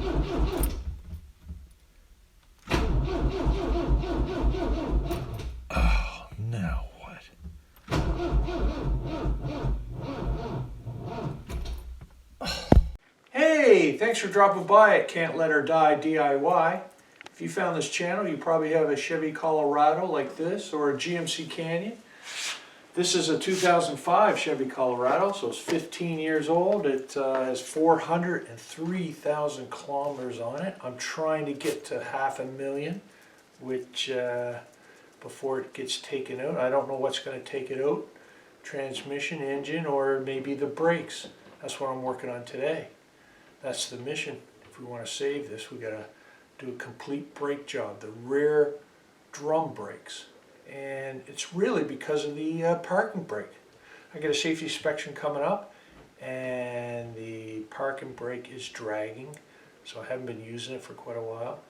Oh, now what? Hey, thanks for dropping by at Can't Let Her Die DIY. If you found this channel, you probably have a Chevy Colorado like this or a GMC Canyon. This is a 2005 Chevy Colorado, so it's 15 years old. It has 403,000 kilometers on it. I'm trying to get to 500,000, which before it gets taken out. I don't know what's going to take it out. Transmission, engine, or maybe the brakes. That's what I'm working on today. That's the mission. If we want to save this, we got to do a complete brake job, the rear drum brakes. And it's really because of the parking brake. I got a safety inspection coming up, and the parking brake is dragging, so I haven't been using it for quite a while.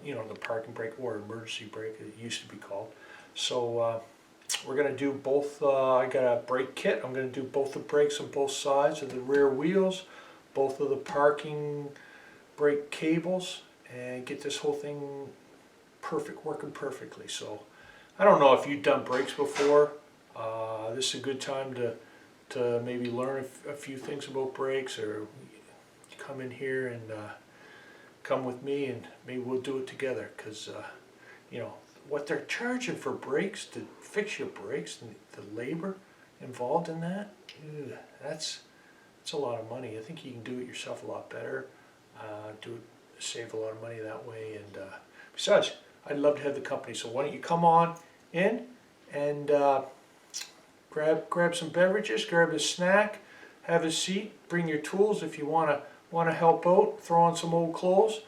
You know, the parking brake or emergency brake, it used to be called. So we're going to do both. I got a brake kit. I'm going to do both the brakes on both sides of the rear wheels, both of the parking brake cables, and get this whole thing perfect, working perfectly. So I don't know if you've done brakes before. This is a good time to maybe learn a few things about brakes, or come in here and come with me and maybe we'll do it together, because you know what they're charging for brakes to fix your brakes and the labor involved in that, that's a lot of money. I think you can do it yourself a lot better, save a lot of money that way, and besides, I'd love to have the company. So why don't you come on in and grab some beverages, grab a snack, have a seat, bring your tools if you want to help out, throw on some old clothes,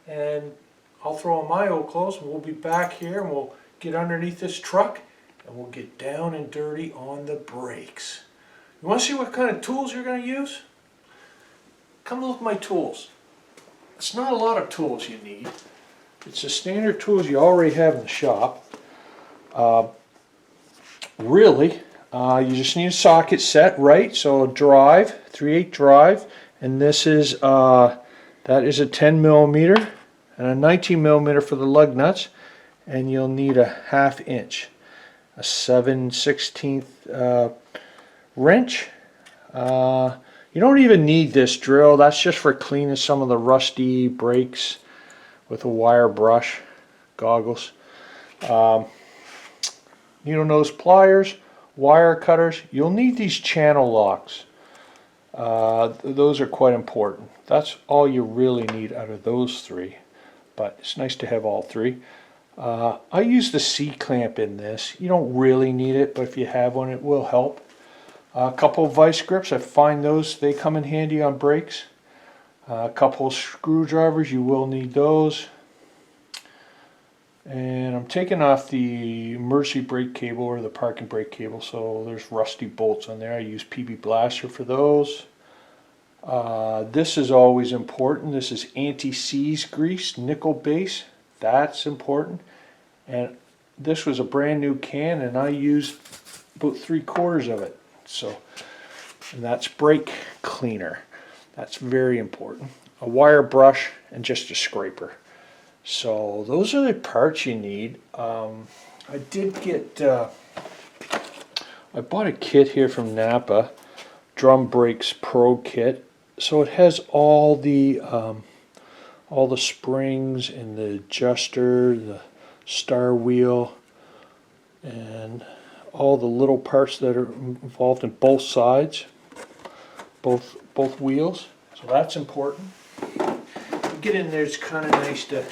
and I'll throw on my old clothes, and we'll be back here and we'll get underneath this truck and we'll get down and dirty on the brakes. You want to see what kind of tools you're going to use? Come look at my tools. It's not a lot of tools you need. It's the standard tools you already have in the shop. Really, you just need a socket set right. So a drive, 3/8 drive, and this is that is a 10 millimeter and a 19 millimeter for the lug nuts, and you'll need a 1/2 inch, a 7/16 wrench. You don't even need this drill. That's just for cleaning some of the rusty brakes with a wire brush, goggles. Needle nose pliers, wire cutters. You'll need these channel locks. Those are quite important. That's all you really need out of those three, but it's nice to have all three. I use the C-clamp in this. You don't really need it, but if you have one, it will help. A couple of vice grips, I find those, they come in handy on brakes. A couple of screwdrivers, you will need those. And I'm taking off the emergency brake cable or the parking brake cable, so there's rusty bolts on there. I use PB Blaster for those. This is always important. This is anti-seize grease, nickel base. That's important. And this was a brand new can, and I used about 3/4 of it. So, and that's brake cleaner. That's very important. A wire brush and just a scraper. So those are the parts you need. I did get, I bought a kit here from Napa, Drum Brakes Pro Kit. So it has all the springs and the adjuster, the star wheel, and all the little parts that are involved in both sides, both wheels. So that's important. You get in there, it's kind of nice to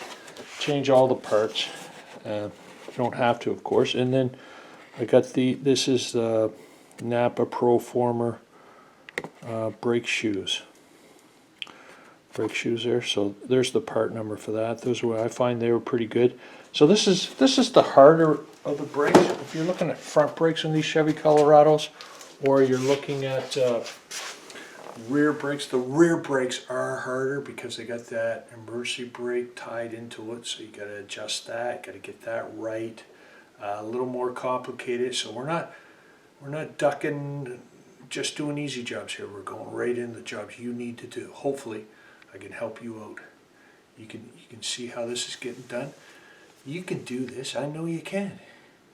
change all the parts. You don't have to, of course. And then I got this is the Napa Proformer brake shoes. Brake shoes there. So there's the part number for that. Those were, I find they were pretty good. So this is the harder of the brakes. If you're looking at front brakes on these Chevy Colorados, or you're looking at rear brakes, the rear brakes are harder because they got that emergency brake tied into it. So you got to adjust that, got to get that right. A little more complicated. So we're not ducking, just doing easy jobs here. We're going right into the jobs you need to do. Hopefully, I can help you out. You can see how this is getting done. You can do this. I know you can.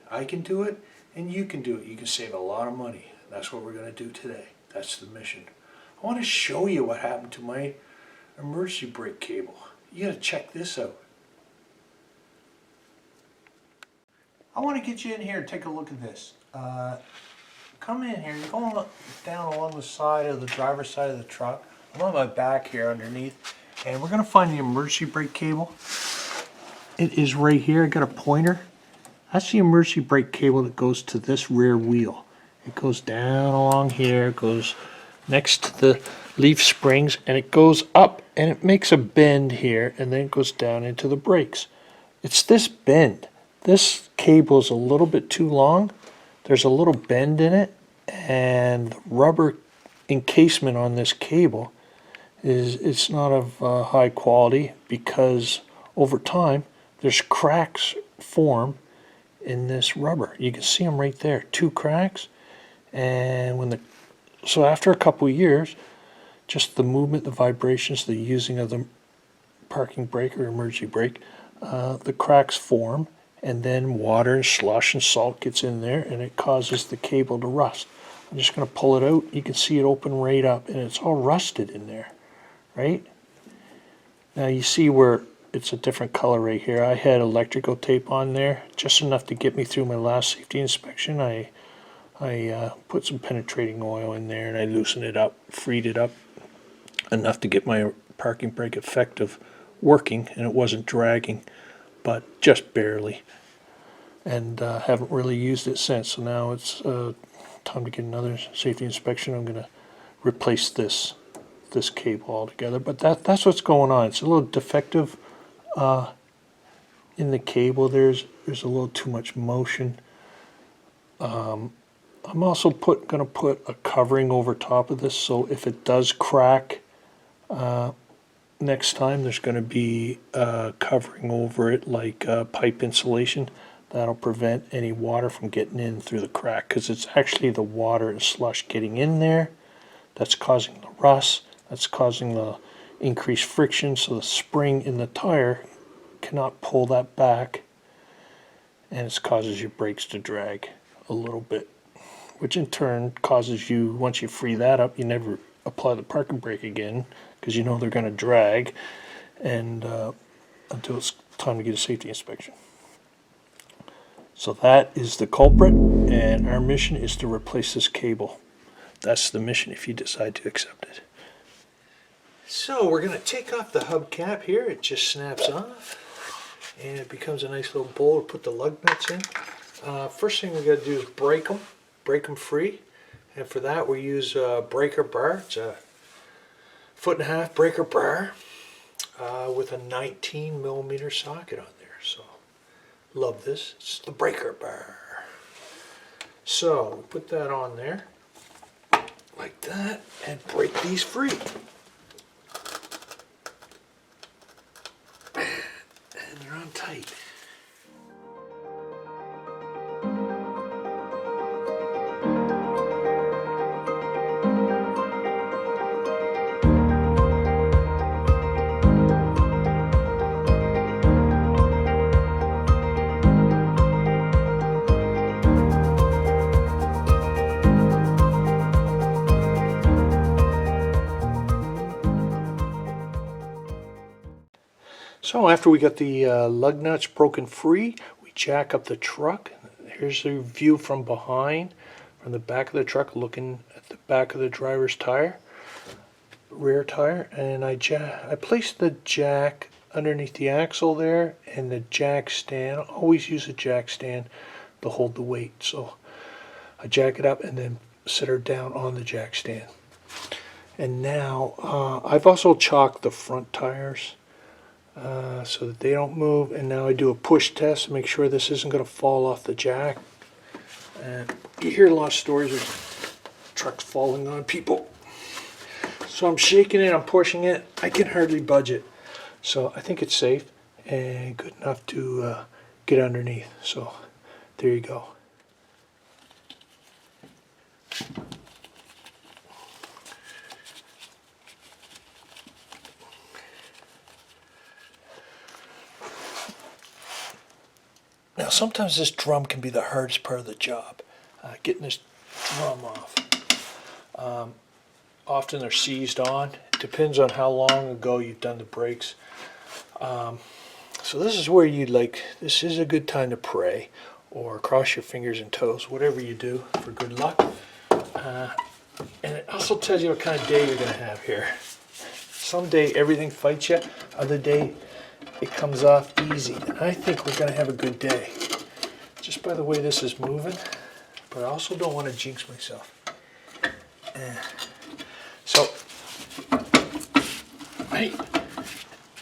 I can do it, and you can do it. You can save a lot of money. That's what we're going to do today. That's the mission. I want to show you what happened to my emergency brake cable. You got to check this out. I want to get you in here and take a look at this. Come in here. You're going down along the side of the driver's side of the truck. I'm on my back here underneath, and we're going to find the emergency brake cable. It is right here. I got a pointer. That's the emergency brake cable that goes to this rear wheel. It goes down along here, goes next to the leaf springs, and it goes up and it makes a bend here, and then it goes down into the brakes. It's this bend. This cable is a little bit too long. There's a little bend in it, and the rubber encasement on this cable it's not of high quality, because over time there's cracks form in this rubber. You can see them right there, 2 cracks. And so after a couple of years, just the movement, the vibrations, the using of the parking brake or emergency brake, the cracks form, and then water and slush and salt gets in there, and it causes the cable to rust. I'm just going to pull it out. You can see it open right up, and it's all rusted in there, right? Now you see where it's a different color right here. I had electrical tape on there, just enough to get me through my last safety inspection. I put some penetrating oil in there, and I loosened it up, freed it up enough to get my parking brake effective working, and it wasn't dragging, but just barely. And haven't really used it since. So now it's time to get another safety inspection. I'm going to replace this cable altogether. But that's what's going on. It's a little defective in the cable. There's a little too much motion. I'm also going to put a covering over top of this, so if it does crack next time, there's going to be covering over it, like pipe insulation. That'll prevent any water from getting in through the crack, because it's actually the water and slush getting in there that's causing the rust, that's causing the increased friction, so the spring in the tire cannot pull that back, and it causes your brakes to drag a little bit, which in turn causes you, once you free that up, you never apply the parking brake again, because you know they're going to drag, and until it's time to get a safety inspection. So that is the culprit, and our mission is to replace this cable. That's the mission if you decide to accept it. So we're going to take off the hubcap here. It just snaps off, and it becomes a nice little bowl to put the lug nuts in. First thing we got to do is break them free, and for that we use a breaker bar. It's a 1.5-foot breaker bar with a 19mm socket on there. So love this. It's the breaker bar. So we put that on there like that and break these free. And they're on tight. So after we got the lug nuts broken free, we jack up the truck. Here's the view from behind, from the back of the truck, looking at the back of the driver's tire, rear tire. And I placed the jack underneath the axle there, and the jack stand. I always use a jack stand to hold the weight. So I jack it up and then set her down on the jack stand. And now I've also chalked the front tires so that they don't move, and now I do a push test to make sure this isn't going to fall off the jack. And you hear a lot of stories of trucks falling on people, so I'm shaking it, I'm pushing it, I can hardly budge it, so I think it's safe and good enough to get underneath. So there you go. Now sometimes this drum can be the hardest part of the job, getting this drum off. Often they're seized on. It depends on how long ago you've done the brakes. So this is where this is a good time to pray or cross your fingers and toes, whatever you do for good luck. And it also tells you what kind of day you're going to have here. Some day everything fights you, other day it comes off easy. And I think we're going to have a good day, just by the way this is moving, but I also don't want to jinx myself. So,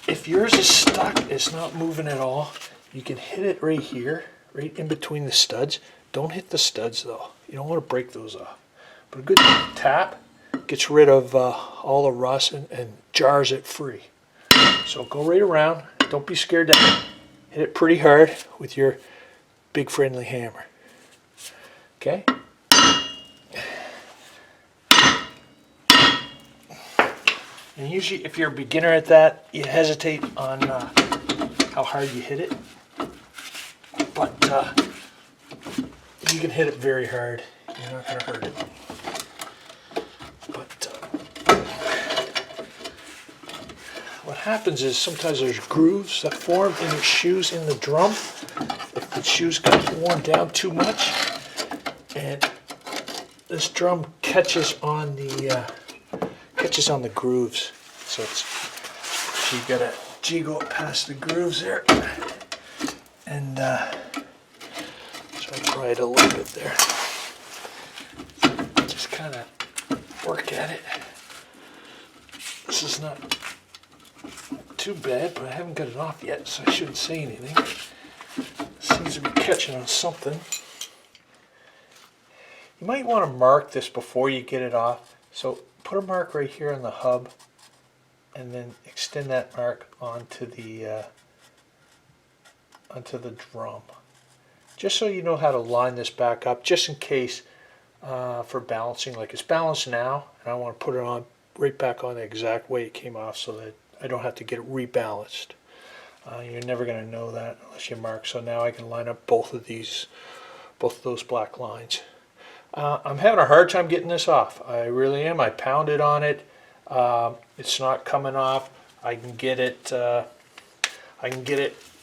if yours is stuck, it's not moving at all, you can hit it right here, right in between the studs. Don't hit the studs though. You don't want to break those off. But a good tap gets rid of all the rust and jars it free. So go right around. Don't be scared to hit it pretty hard with your big friendly hammer. Okay? And usually if you're a beginner at that, you hesitate on how hard you hit it. But you can hit it very hard. You're not going to hurt it. But what happens is sometimes there's grooves that form in the shoes in the drum. If the shoes got worn down too much, and this drum catches on the grooves, so you gotta jiggle it past the grooves there, and so I pry it a little bit there. Just kind of work at it. This is not too bad, but I haven't got it off yet, so I shouldn't say anything. It seems to be catching on something. You might want to mark this before you get it off. So put a mark right here on the hub, and then extend that mark onto the drum, just so you know how to line this back up, just in case for balancing. Like it's balanced now, and I want to put it on right back on the exact way it came off, so that I don't have to get it rebalanced. You're never going to know that unless you mark. So now I can line up both of those black lines. I'm having a hard time getting this off. I really am. I pounded on it. It's not coming off. I can get it.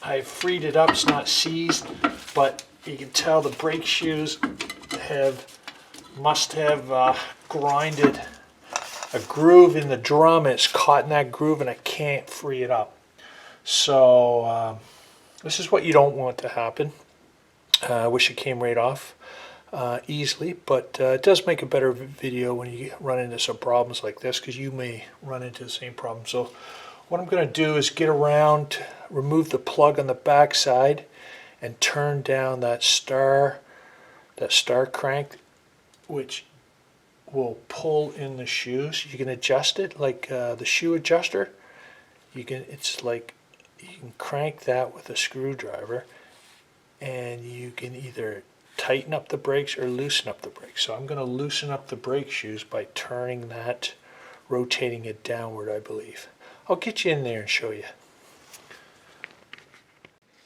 I freed it up. It's not seized, but you can tell the brake shoes must have grinded a groove in the drum. It's caught in that groove, and I can't free it up. So this is what you don't want to happen. I wish it came right off easily, but it does make a better video when you run into some problems like this, because you may run into the same problem. So what I'm going to do is get around, remove the plug on the back side, and turn down that star crank, which will pull in the shoes. You can adjust it like the shoe adjuster. You can crank that with a screwdriver, and you can either tighten up the brakes or loosen up the brakes. So I'm going to loosen up the brake shoes by turning that, rotating it downward, I believe. I'll get you in there and show you.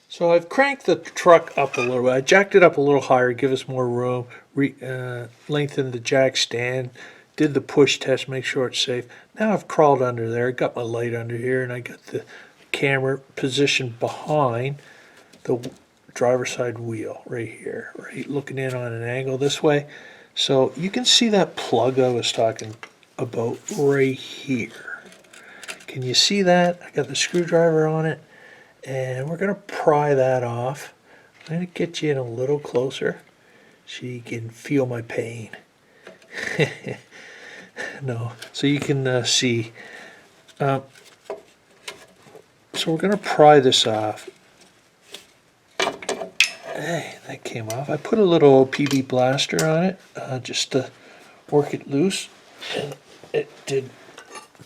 So I've cranked the truck up a little bit. I jacked it up a little higher, give us more room, lengthened the jack stand, did the push test, make sure it's safe. Now I've crawled under there, got my light under here, and I got the camera positioned behind the driver's side wheel right here, right, looking in on an angle this way. So you can see that plug I was talking about right here. Can you see that? I got the screwdriver on it, and we're going to pry that off. I'm going to get you in a little closer so you can feel my pain. No, so you can see. So we're going to pry this off. Hey, that came off. I put a little PB blaster on it just to work it loose, and it did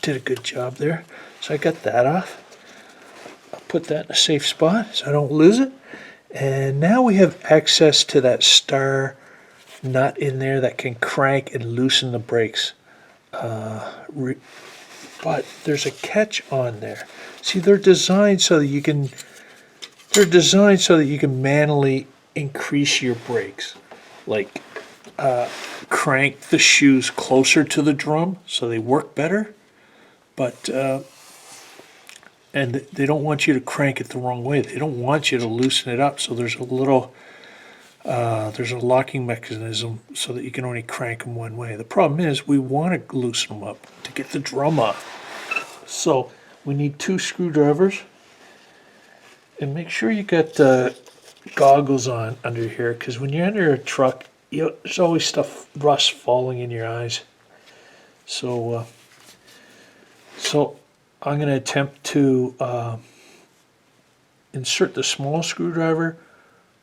a good job there. So I got that off. I'll put that in a safe spot so I don't lose it. And now we have access to that star nut in there that can crank and loosen the brakes. But there's a catch on there. See, they're designed so that you can they're designed so that you can manually increase your brakes. Like crank the shoes closer to the drum so they work better. But and they don't want you to crank it the wrong way. They don't want you to loosen it up. So there's a little there's a locking mechanism so that you can only crank them one way. The problem is we want to loosen them up to get the drum off. So we need 2 screwdrivers. And make sure you got goggles on under here, because when you're under a truck, there's always rust falling in your eyes. So I'm going to attempt to insert the small screwdriver,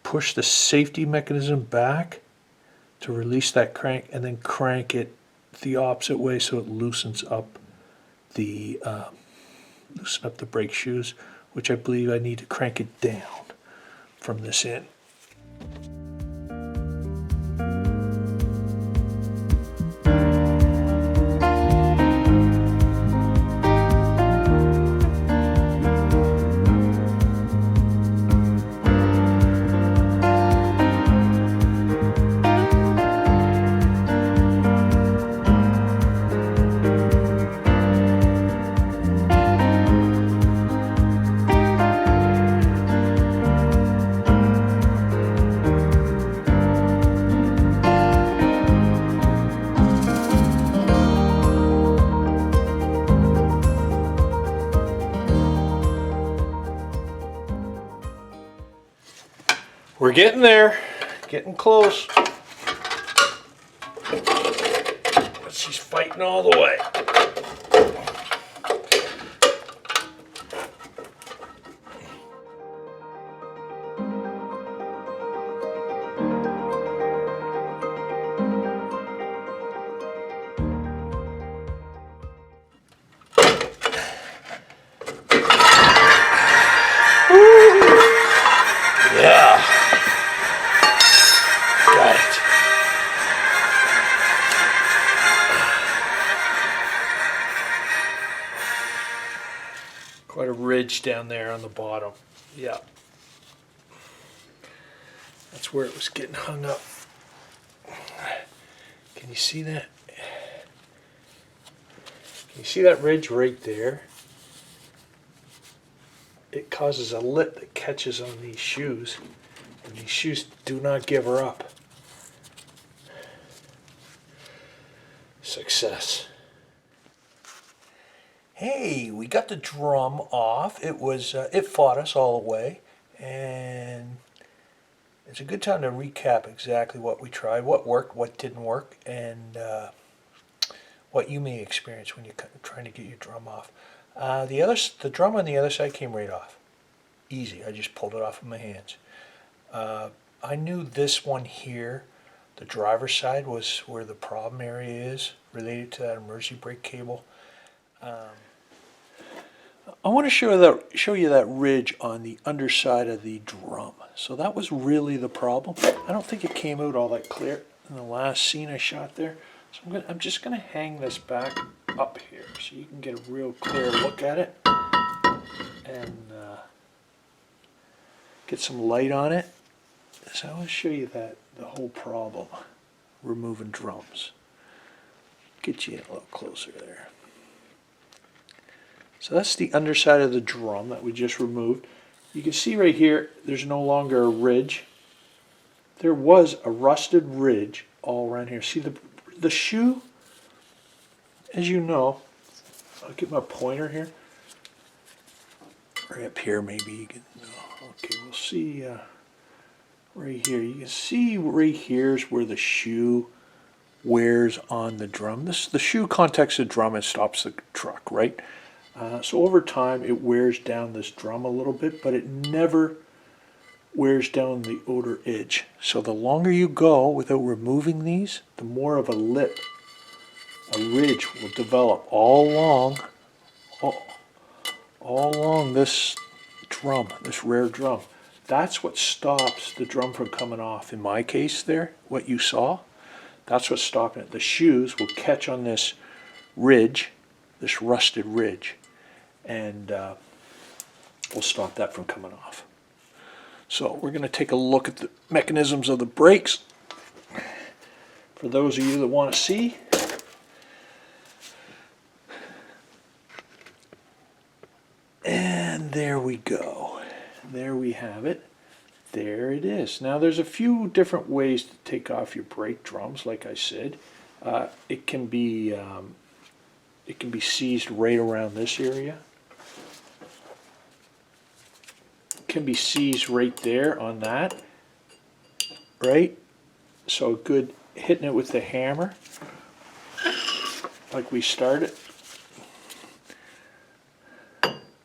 push the safety mechanism back to release that crank, and then crank it the opposite way so it loosens up the brake shoes, which I believe I need to crank it down from this end. We're getting there, getting close. She's fighting all the way. Yeah. Got it. Quite a ridge down there on the bottom. Yeah. That's where it was getting hung up. Can you see that? Can you see that ridge right there? It causes a lip that catches on these shoes, and these shoes do not give her up. Success. Hey, we got the drum off. It fought us all the way, and it's a good time to recap exactly what we tried, what worked, what didn't work, and what you may experience when you're trying to get your drum off. The drum on the other side came right off. Easy. I just pulled it off with my hands. I knew this one here, the driver's side, was where the problem area is related to that emergency brake cable. I want to show you that ridge on the underside of the drum. So that was really the problem. I don't think it came out all that clear in the last scene I shot there. So I'm just going to hang this back up here so you can get a real clear look at it and get some light on it. So I want to show you the whole problem, removing drums. Get you in a little closer there. So that's the underside of the drum that we just removed. You can see right here, there's no longer a ridge. There was a rusted ridge all around here. See the shoe, as you know, I'll get my pointer here. Right up here maybe you can, okay, we'll see right here. You can see right here's where the shoe wears on the drum. The shoe contacts the drum and stops the truck, right? So over time it wears down this drum a little bit, but it never wears down the outer edge. So the longer you go without removing these, the more of a ridge will develop all along this drum, this rear drum. That's what stops the drum from coming off. In my case there, what you saw, that's what's stopping it. The shoes will catch on this ridge, this rusted ridge, and we'll stop that from coming off. So we're going to take a look at the mechanisms of the brakes for those of you that want to see. And there we go. There we have it. There it is. Now there's a few different ways to take off your brake drums. Like I said, it can be seized right around this area. It can be seized right there on that. Right? So good hitting it with the hammer, like we started.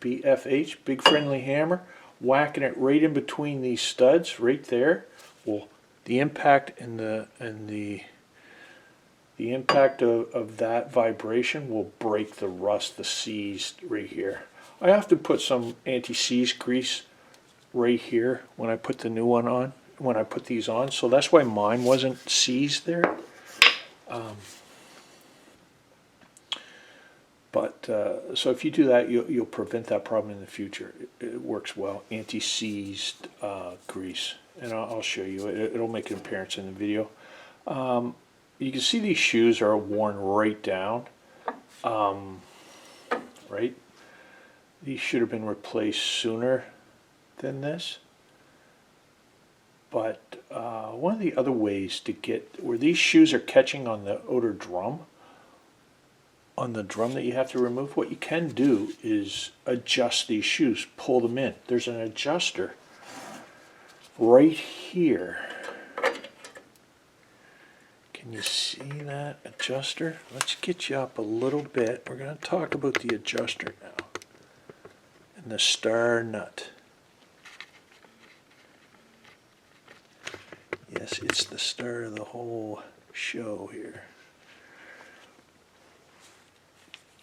BFH, big friendly hammer, whacking it right in between these studs, right there. Well, the impact and the impact of that vibration will break the rust, the seize right here. I have to put some anti-seize grease right here when I put the new one on, when I put these on. So that's why mine wasn't seized there. So if you do that, you'll prevent that problem in the future. It works well. Anti-seized grease, and I'll show you. It'll make an appearance in the video. You can see these shoes are worn right down. Right? These should have been replaced sooner than this. But one of the other ways to get where these shoes are catching on the outer drum, on the drum that you have to remove, what you can do is adjust these shoes, pull them in. There's an adjuster right here. Can you see that adjuster? Let's get you up a little bit. We're going to talk about the adjuster now. And the star nut. Yes, it's the star of the whole show here.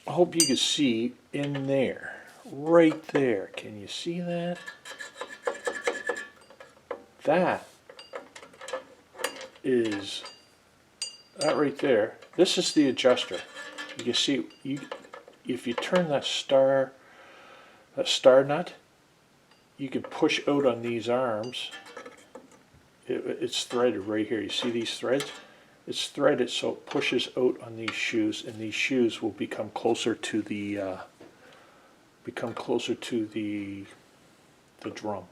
I hope you can see in there, right there. Can you see that? That is, that right there, this is the adjuster. You can see, if you turn that star nut, you can push out on these arms. It's threaded right here. You see these threads? It's threaded so it pushes out on these shoes, and these shoes will become closer to the drum,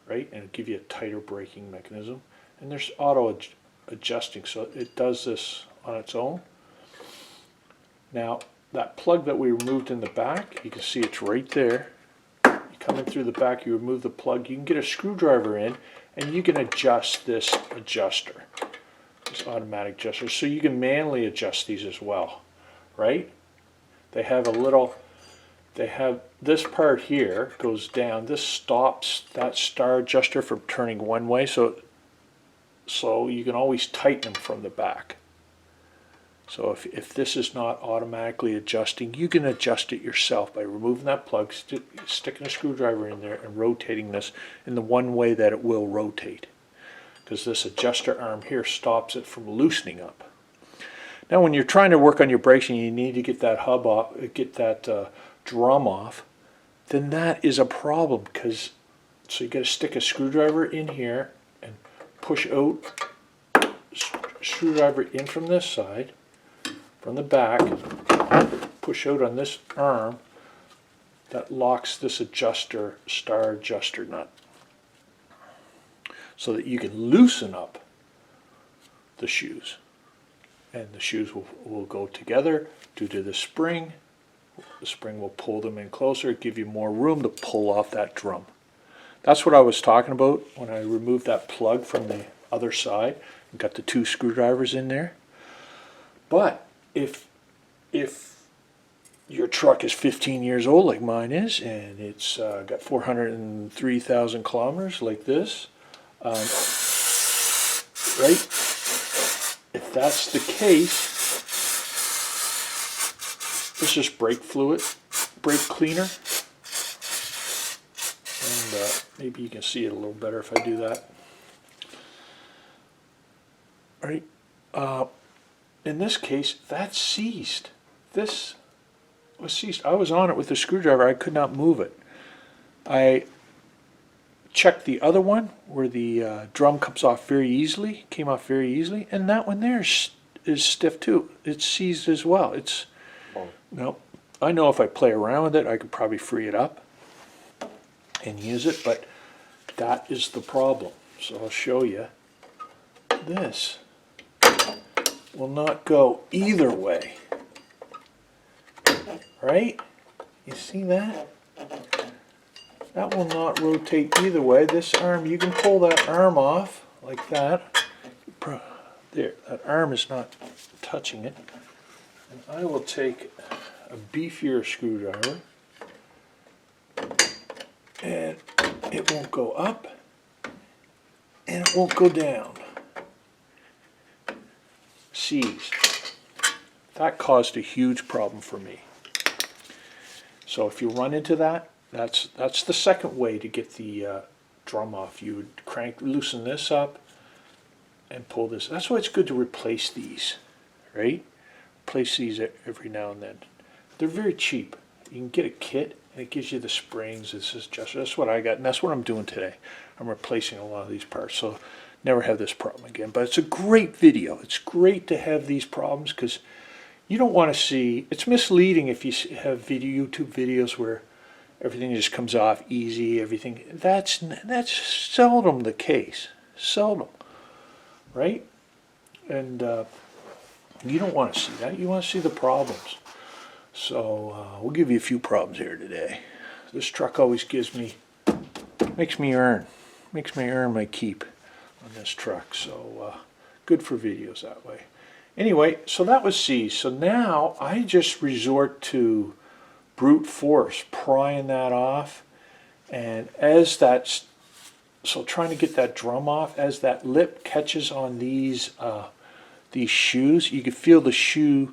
right? And it'll give you a tighter braking mechanism. And there's auto adjusting, so it does this on its own. Now that plug that we removed in the back, you can see it's right there. You come in through the back, you remove the plug. You can get a screwdriver in, and you can adjust this adjuster. This automatic adjuster, so you can manually adjust these as well, right? They have this part here goes down. This stops that star adjuster from turning one way, so you can always tighten them from the back. So if this is not automatically adjusting, you can adjust it yourself by removing that plug, sticking a screwdriver in there, and rotating this in the one way that it will rotate. Because this adjuster arm here stops it from loosening up. Now when you're trying to work on your brakes and you need to get that hub off, get that drum off, then that is a problem, because so you got to stick a screwdriver in here and push out, screwdriver in from this side, from the back, push out on this arm that locks this star adjuster nut, so that you can loosen up the shoes. And the shoes will go together due to the spring. The spring will pull them in closer, give you more room to pull off that drum. That's what I was talking about when I removed that plug from the other side and got the two screwdrivers in there. But if your truck is 15 years old like mine is, and it's got 403,000 kilometers like this, right? If that's the case, this is brake fluid, brake cleaner, and maybe you can see it a little better if I do that. All right. In this case, that's seized. This was seized. I was on it with a screwdriver. I could not move it. I checked the other one where the drum comes off very easily, came off very easily, and that one there is stiff too. It's seized as well. It's, no, I know if I play around with it, I could probably free it up and use it, but that is the problem. So I'll show you. This will not go either way, right? You see that? That will not rotate either way. This arm, you can pull that arm off like that. There, that arm is not touching it. And I will take a beefier screwdriver, and it won't go up and it won't go down. Seized. That caused a huge problem for me. So if you run into that, that's the second way to get the drum off. You would loosen this up and pull this. That's why it's good to replace these, right? Replace these every now and then. They're very cheap. You can get a kit and it gives you the springs. This is just, that's what I got, and that's what I'm doing today. I'm replacing a lot of these parts, so never have this problem again. But it's a great video. It's great to have these problems because you don't want to see, it's misleading if you have YouTube videos where everything just comes off easy, everything. That's seldom the case. Seldom. Right? And you don't want to see that. You want to see the problems. So we'll give you a few problems here today. This truck always makes me earn my keep on this truck. So good for videos that way. Anyway, so that was seized. So now I just resort to brute force, prying that off. And as that's, so trying to get that drum off, as that lip catches on these shoes, you can feel the shoe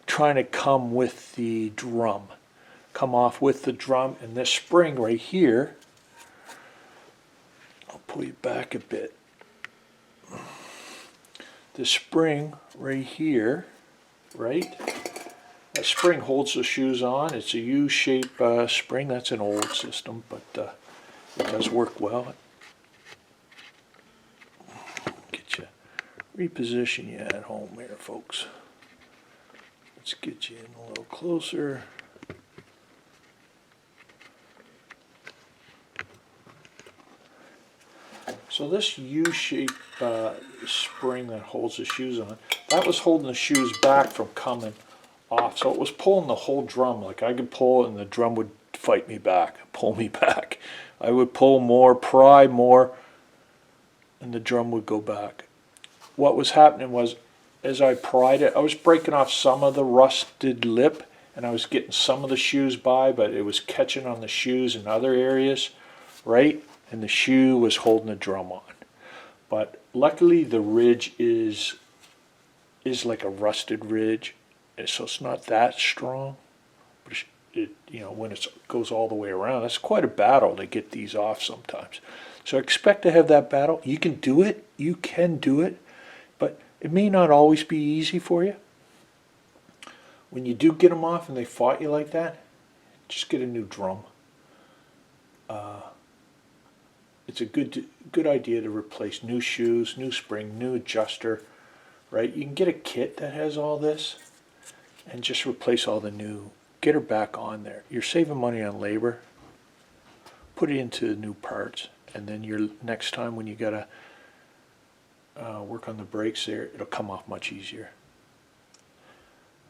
trying to come with the drum, come off with the drum. And this spring right here, I'll pull you back a bit. The spring right here, right? That spring holds the shoes on. It's a U-shaped spring. That's an old system, but it does work well. Get you, reposition you at home here, folks. Let's get you in a little closer. So this U-shaped spring that holds the shoes on, that was holding the shoes back from coming off. So it was pulling the whole drum. Like I could pull and the drum would fight me back, pull me back. I would pull more, pry more, and the drum would go back. What was happening was, as I pried it, I was breaking off some of the rusted lip, and I was getting some of the shoes by, but it was catching on the shoes in other areas, right? And the shoe was holding the drum on. But luckily the ridge is like a rusted ridge, and so it's not that strong. But it, you know, when it goes all the way around, it's quite a battle to get these off sometimes. So expect to have that battle. You can do it, but it may not always be easy for you. When you do get them off and they fought you like that, just get a new drum. It's a good idea to replace new shoes, new spring, new adjuster, right? You can get a kit that has all this and just replace all the new, get her back on there. You're saving money on labor. Put it into new parts, and then your next time when you gotta work on the brakes there, it'll come off much easier.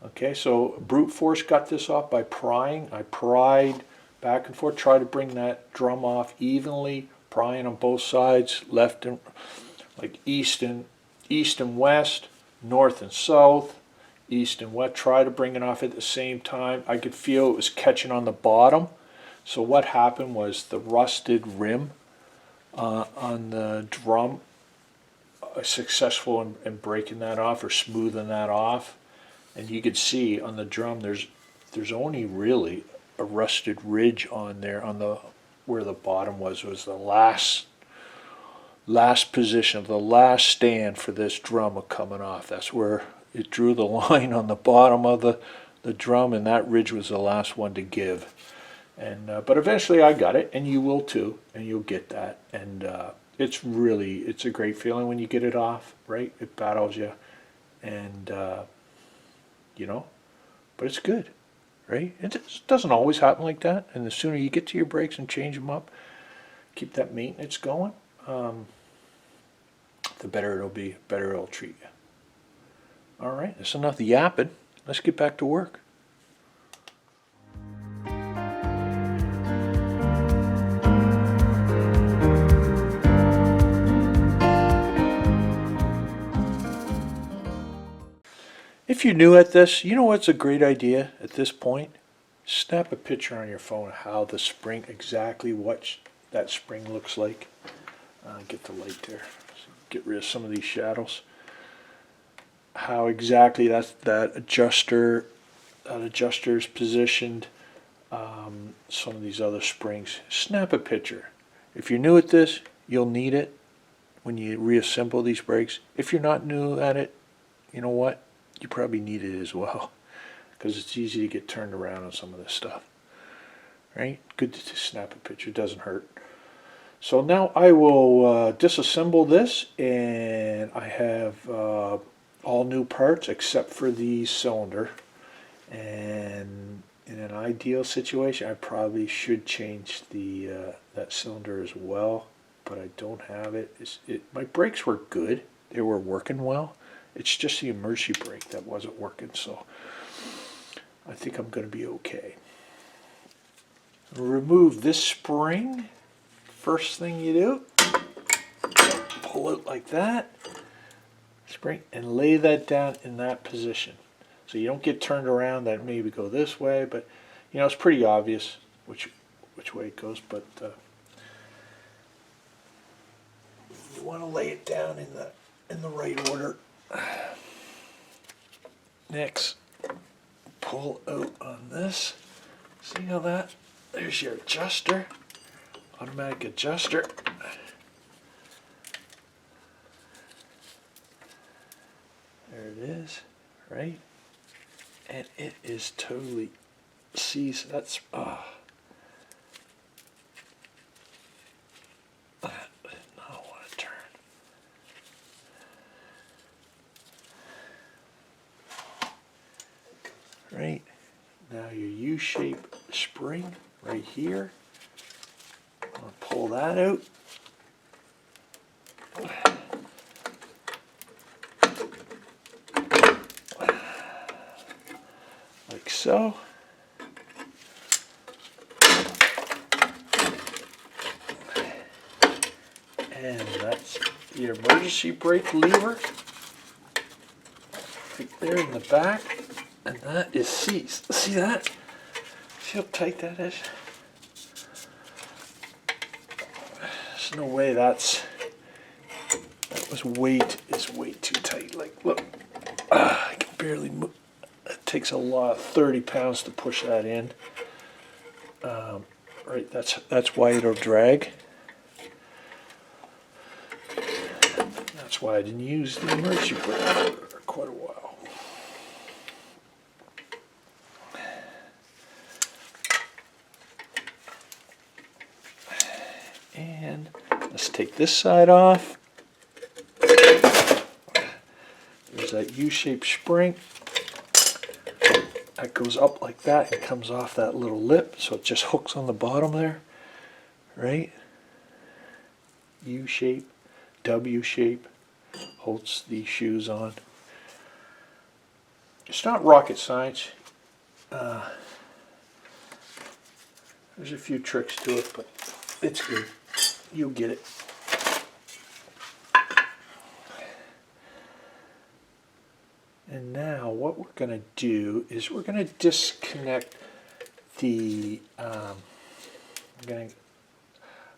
Okay, so brute force got this off by prying. I pried back and forth, tried to bring that drum off evenly, prying on both sides, left and like east and west, north and south, east and west. Try to bring it off at the same time. I could feel it was catching on the bottom. So what happened was the rusted rim on the drum, successful in breaking that off or smoothing that off. And you could see on the drum there's only really a rusted ridge on there on the where the bottom was the last position, the last stand for this drum of coming off. That's where it drew the line on the bottom of the drum, and that ridge was the last one to give. And but eventually I got it, and you will too, and you'll get that. And it's a great feeling when you get it off, right? It battles you, and you know, but it's good, right? It doesn't always happen like that. And the sooner you get to your brakes and change them up, keep that maintenance going, the better it'll be, better it'll treat you. All right, that's enough yapping. Let's get back to work. If you're new at this, you know what's a great idea at this point? Snap a picture on your phone of how the spring, exactly what that spring looks like. Get the light there. Get rid of some of these shadows. How exactly that adjuster's positioned. Some of these other springs. Snap a picture. If you're new at this, you'll need it when you reassemble these brakes. If you're not new at it, you know what? You probably need it as well, because it's easy to get turned around on some of this stuff. Right? Good to snap a picture. It doesn't hurt. So now I will disassemble this, and I have all new parts except for the cylinder. And in an ideal situation, I probably should change the that cylinder as well, but I don't have it. My brakes were good. They were working well. It's just the emergency brake that wasn't working, so I think I'm going to be okay. Remove this spring. First thing you do, pull it like that, spring, and lay that down in that position. So you don't get turned around, that maybe go this way, but you know, it's pretty obvious which way it goes, but you want to lay it down in the right order. Next, pull out on this. See how there's your adjuster, automatic adjuster. There it is, right? And it is totally, see, so that's, I did not want to turn. Right, now your U-shape spring right here. I'm going to pull that out. Like so. And that's the emergency brake lever. Right there in the back. And that is seized. See that? See how tight that is? There's no way that is way too tight. Like, look, I can barely move. It takes a lot, 30 pounds to push that in. Right, that's why it'll drag. That's why I didn't use the emergency brake for quite a while. And let's take this side off. There's that U-shaped spring. That goes up like that and comes off that little lip, so it just hooks on the bottom there, right? U-shape, W-shape, holds these shoes on. It's not rocket science. There's a few tricks to it, but it's good. You'll get it. And now what we're going to do is we're going to disconnect the, I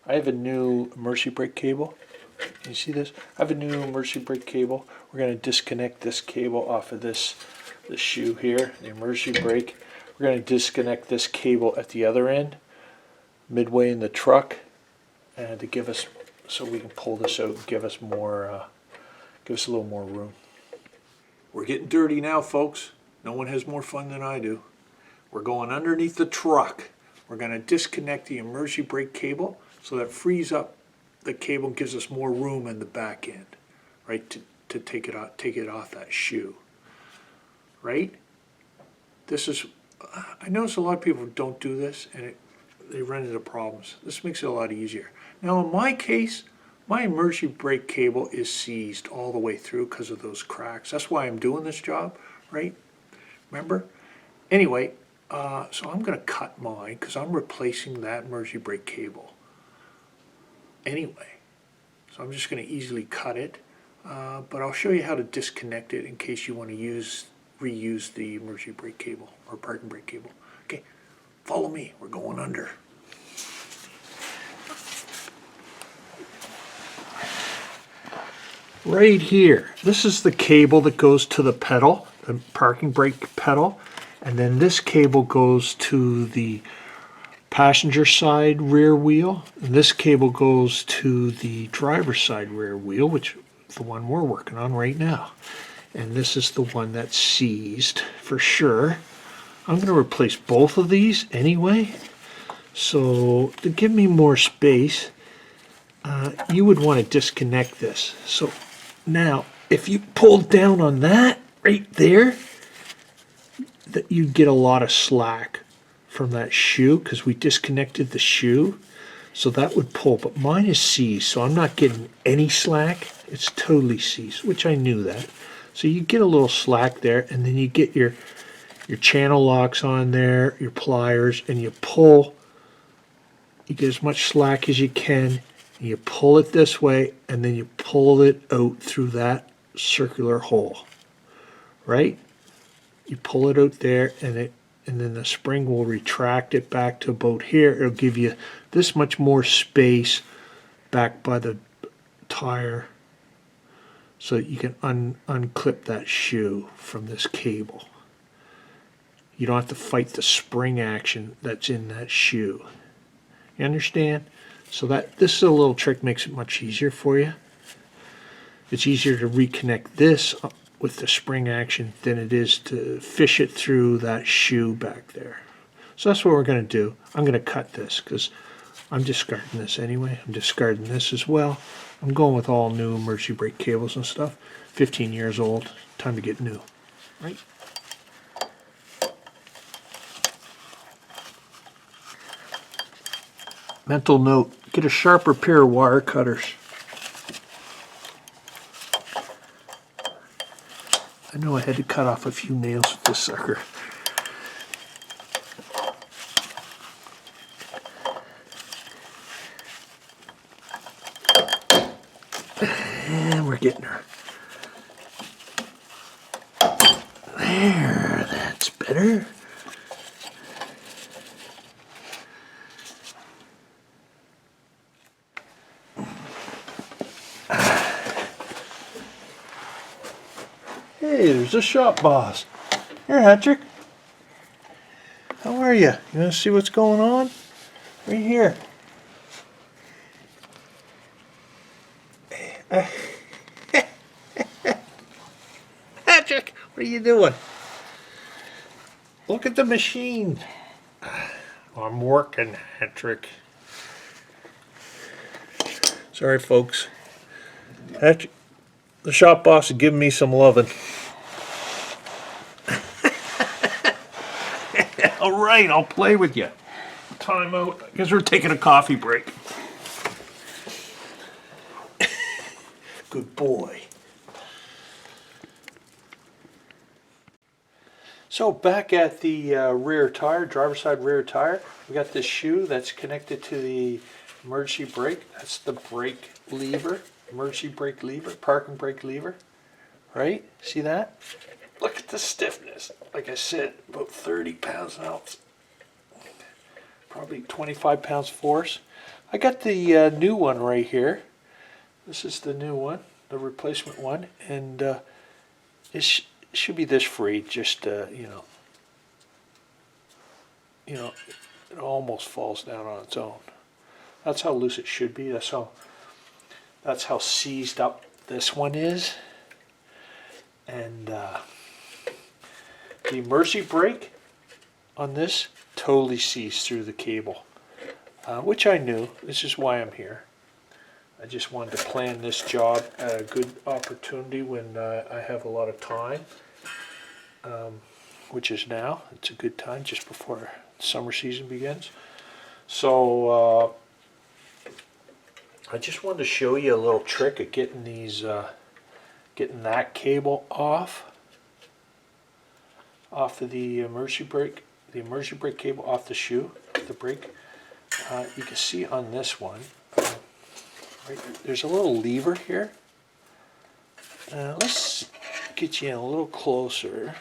have a new emergency brake cable. Can you see this? I have a new emergency brake cable. We're going to disconnect this cable off of this shoe here, the emergency brake. We're going to disconnect this cable at the other end, midway in the truck, and to give us, so we can pull this out and give us more, give us a little more room. We're getting dirty now, folks. No one has more fun than I do. We're going underneath the truck. we're going to disconnect the emergency brake cable so that frees up the cable and gives us more room in the back end, right, to take it off that shoe, right? This is, I notice a lot of people don't do this and they run into problems. This makes it a lot easier. Now in my case, my emergency brake cable is seized all the way through because of those cracks. That's why I'm doing this job, right? Remember? Anyway, so I'm going to cut mine because I'm replacing that emergency brake cable anyway. So I'm just going to easily cut it, but I'll show you how to disconnect it in case you want to reuse the emergency brake cable or parking brake cable. Okay, follow me. We're going under. Right here, this is the cable that goes to the pedal, the parking brake pedal, and then this cable goes to the passenger side rear wheel, and this cable goes to the driver's side rear wheel, which is the one we're working on right now. And this is the one that's seized for sure. I'm going to replace both of these anyway, so to give me more space, you would want to disconnect this. So now, if you pull down on that right there, that you'd get a lot of slack from that shoe because we disconnected the shoe. So that would pull, but mine is seized, so I'm not getting any slack. It's totally seized, which I knew that. So you get a little slack there, and then you get your channel locks on there, your pliers, and you pull. You get as much slack as you can. You pull it this way, and then you pull it out through that circular hole, right? You pull it out there, and then the spring will retract it back to about here. It'll give you this much more space back by the tire, so that you can unclip that shoe from this cable. You don't have to fight the spring action that's in that shoe. You understand? So this is a little trick, makes it much easier for you. It's easier to reconnect this with the spring action than it is to fish it through that shoe back there. So that's what we're going to do. I'm going to cut this because I'm discarding this anyway. I'm discarding this as well. I'm going with all new emergency brake cables and stuff. 15 years old. Time to get new. Right? Mental note, get a sharper pair of wire cutters. I know I had to cut off a few nails with this sucker. And we're getting her. There, that's better. Hey, there's a shop boss. Here, Patrick. How are you? You want to see what's going on? Right here. Patrick, what are you doing? Look at the machine. I'm working, Patrick. Sorry, folks. Patrick, the shop boss is giving me some loving. All right, I'll play with you. Time out. I guess we're taking a coffee break. Good boy. So back at the rear tire, driver's side rear tire, we got this shoe that's connected to the emergency brake. That's the brake lever, emergency brake lever, parking brake lever. Right? See that? Look at the stiffness. Like I said, about 30 pounds an ounce. Probably 25 pounds force. I got the new one right here. This is the new one, the replacement one, and it should be this free. Just it almost falls down on its own. That's how loose it should be. That's how seized up this one is. And the emergency brake on this totally sees through the cable, which I knew. This is why I'm here. I just wanted to plan this job at a good opportunity when I have a lot of time, which is now. It's a good time just before summer season begins. So I just wanted to show you a little trick of getting these, getting that cable off of the emergency brake cable off the shoe, the brake. You can see on this one, right, there's a little lever here. Let's get you in a little closer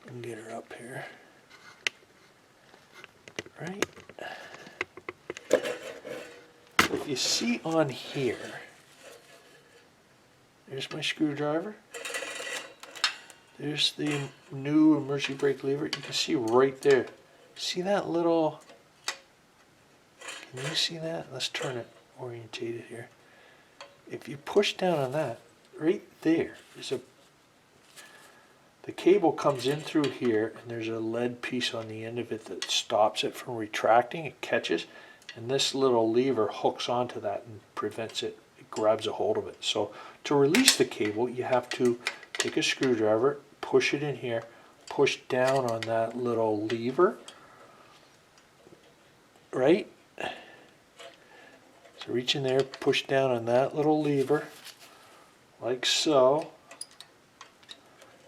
and get her up here. Right? If you see on here, there's my screwdriver. There's the new emergency brake lever. You can see right there. See that little, can you see that? Let's turn it orientated here. If you push down on that, right there, the cable comes in through here, and there's a lead piece on the end of it that stops it from retracting. It catches, and this little lever hooks onto that and prevents it. It grabs a hold of it. So to release the cable, you have to take a screwdriver, push it in here, push down on that little lever, right? So reach in there, push down on that little lever, like so,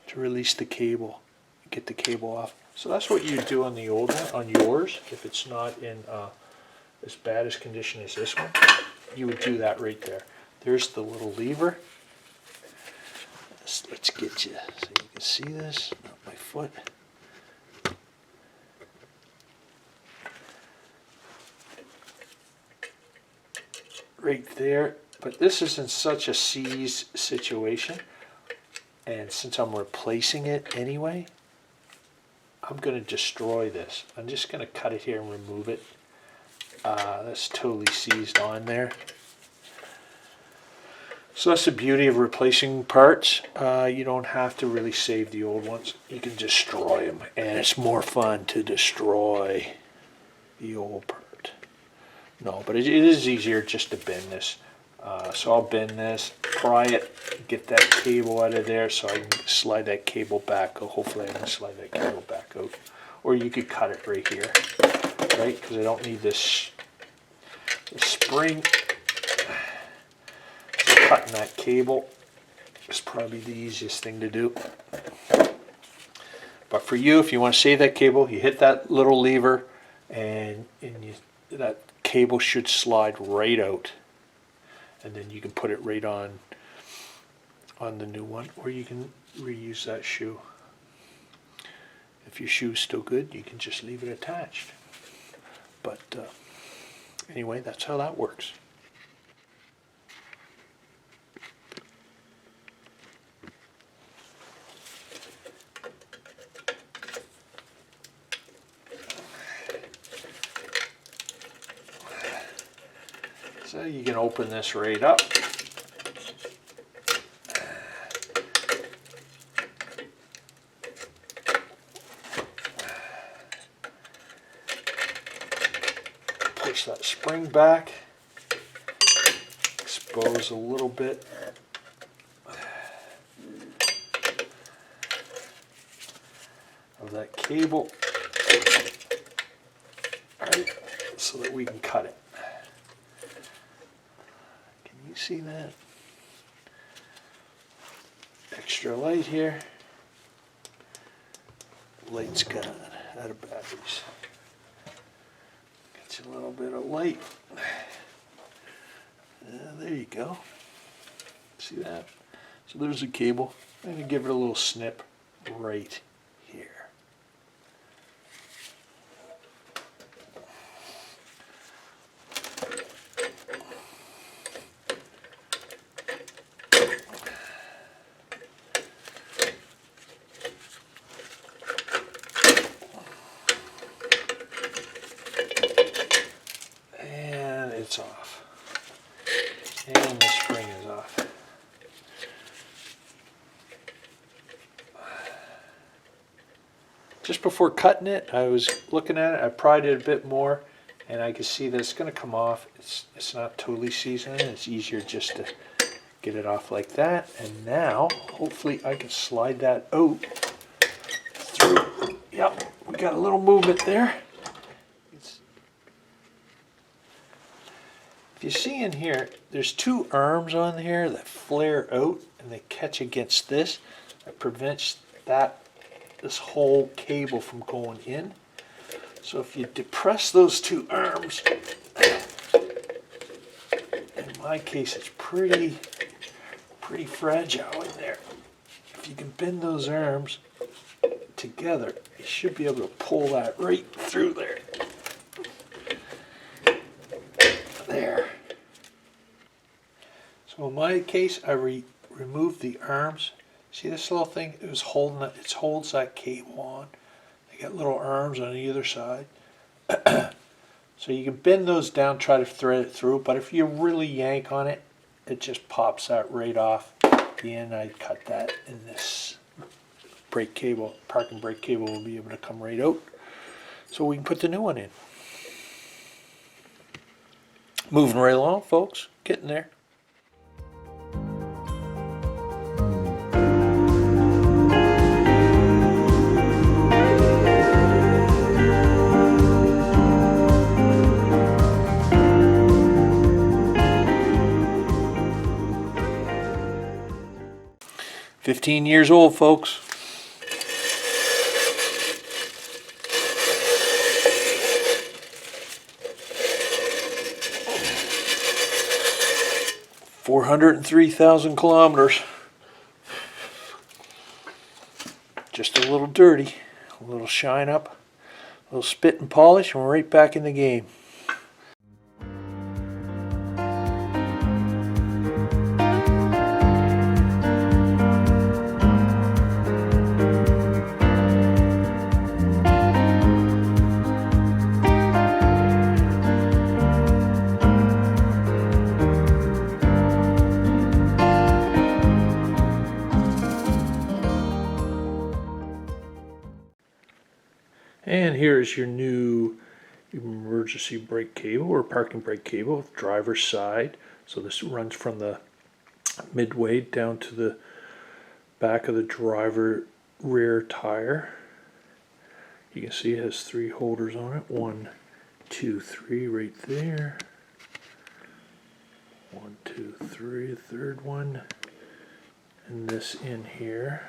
to release the cable, get the cable off. So that's what you do on the old one, on yours, if it's not in as bad as condition as this one. You would do that right there. There's the little lever. Let's get you so you can see this, not my foot. Right there, but this is in such a seize situation, and since I'm replacing it anyway, I'm going to destroy this. I'm just going to cut it here and remove it. That's totally seized on there. So that's the beauty of replacing parts. You don't have to really save the old ones. You can destroy them, and it's more fun to destroy the old part. No, but it is easier just to bend this. So I'll bend this, pry it, get that cable out of there so I can slide that cable back. Hopefully I can slide that cable back out. Or you could cut it right here, right? Because I don't need this spring. So cutting that cable is probably the easiest thing to do. But for you, if you want to save that cable, you hit that little lever, and that cable should slide right out, and then you can put it right on the new one, or you can reuse that shoe. If your shoe's still good, you can just leave it attached. But anyway, that's how that works. So you can open this right up. Push that spring back. Expose a little bit. Of that cable. Right, so that we can cut it. You see that? Extra light here. Light's gone out of batteries. Gets a little bit of light. There you go. See that? So there's the cable. I'm going to give it a little snip right here. It's off, and the spring is off. just before cutting it, I was looking at it, I pried it a bit more, and I can see that it's going to come off. It's not totally seasoned. It's easier just to get it off like that. And now, hopefully I can slide that out through. Yep, we got a little movement there. If you see in here, there's two arms on here that flare out and they catch against this. That prevents this whole cable from going in. So if you depress those two arms, in my case it's pretty fragile in there. If you can bend those arms together, you should be able to pull that right through there. There. So in my case, I removed the arms. See this little thing? It holds that cable on. They got little arms on either side. So you can bend those down, try to thread it through, but if you really yank on it, it just pops that right off. At the end, I cut that, and this brake cable, parking brake cable, will be able to come right out. So we can put the new one in. Moving right along, folks. Getting there. "15 years old, folks." "403,000 kilometers. Just a little dirty, a little shine up, a little spit and polish, and we're right back in the game. And here's your new emergency brake cable or parking brake cable, driver's side. So this runs from the midway down to the back of the driver rear tire. You can see it has 3 holders on it. 1, 2, 3 right there. 1, 2, 3, third one. And this in here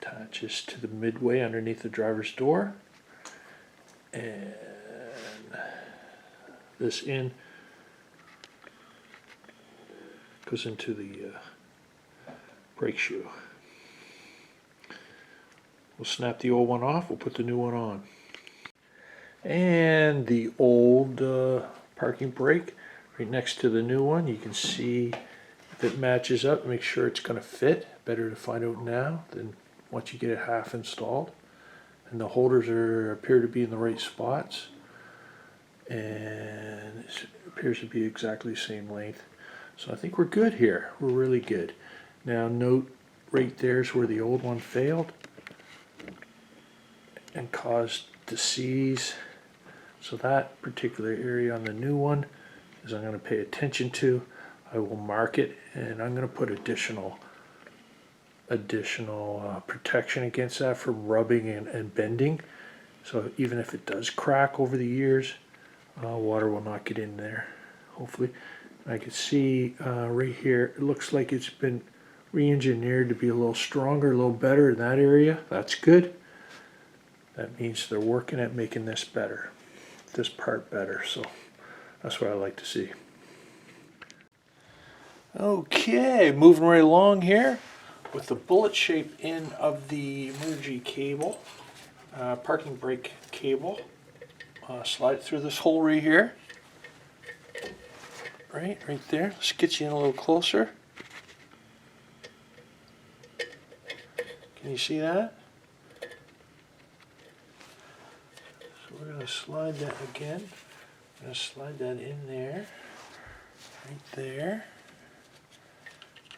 attaches to the midway underneath the driver's door, and this in goes into the brake shoe. We'll snap the old one off, we'll put the new one on. And the old parking brake right next to the new one. You can see if it matches up, make sure it's going to fit. Better to find out now than once you get it half installed. And the holders appear to be in the right spots, and it appears to be exactly the same length. So I think we're good here. We're really good. Now note right there's where the old one failed and caused to seize. So that particular area on the new one is I'm going to pay attention to. I will mark it, and I'm going to put additional protection against that from rubbing and bending. So even if it does crack over the years, water will not get in there, hopefully. I can see right here, it looks like it's been re-engineered to be a little stronger, a little better in that area. That's good. That means they're working at making this better, this part better. So that's what I like to see. Okay, moving right along here with the bullet shape end of the emergency cable, parking brake cable. Slide it through this hole right here. Right there. Let's get you in a little closer. Can you see that? So we're going to slide that again. I'm going to slide that in there. Right there.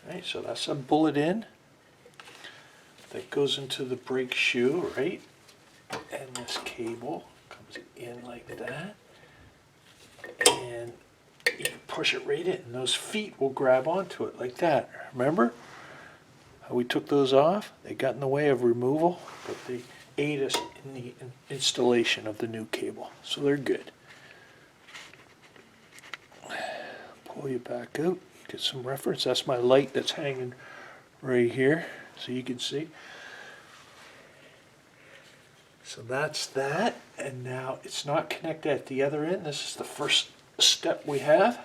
Right, so that's a bullet in. that goes into the brake shoe, right? And this cable comes in like that. And you push it right in. And those feet will grab onto it like that. Remember how we took those off? They got in the way of removal, but they aid us in the installation of the new cable. So they're good. Pull you back out, get some reference. That's my light that's hanging right here, so you can see. So that's that, and now it's not connected at the other end. This is the first step we have.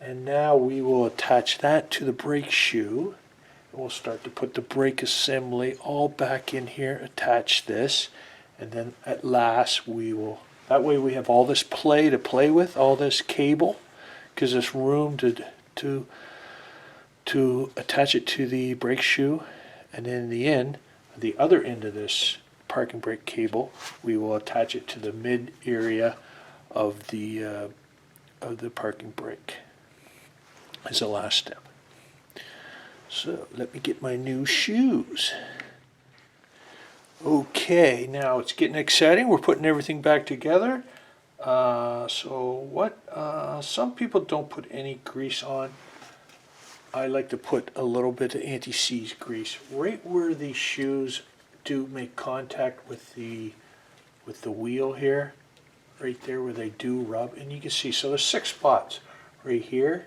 And now we will attach that to the brake shoe. And we'll start to put the brake assembly all back in here, attach this, and then at last we will, that way we have all this play to play with, all this cable, gives us room to attach it to the brake shoe, and then in the end, the other end of this parking brake cable, we will attach it to the mid area of the parking brake as the last step. So let me get my new shoes. Okay, now it's getting exciting. We're putting everything back together. Some people don't put any grease on. I like to put a little bit of anti-seize grease right where the shoes do make contact with the wheel here, right there where they do rub, and you can see, so there's 6 spots right here,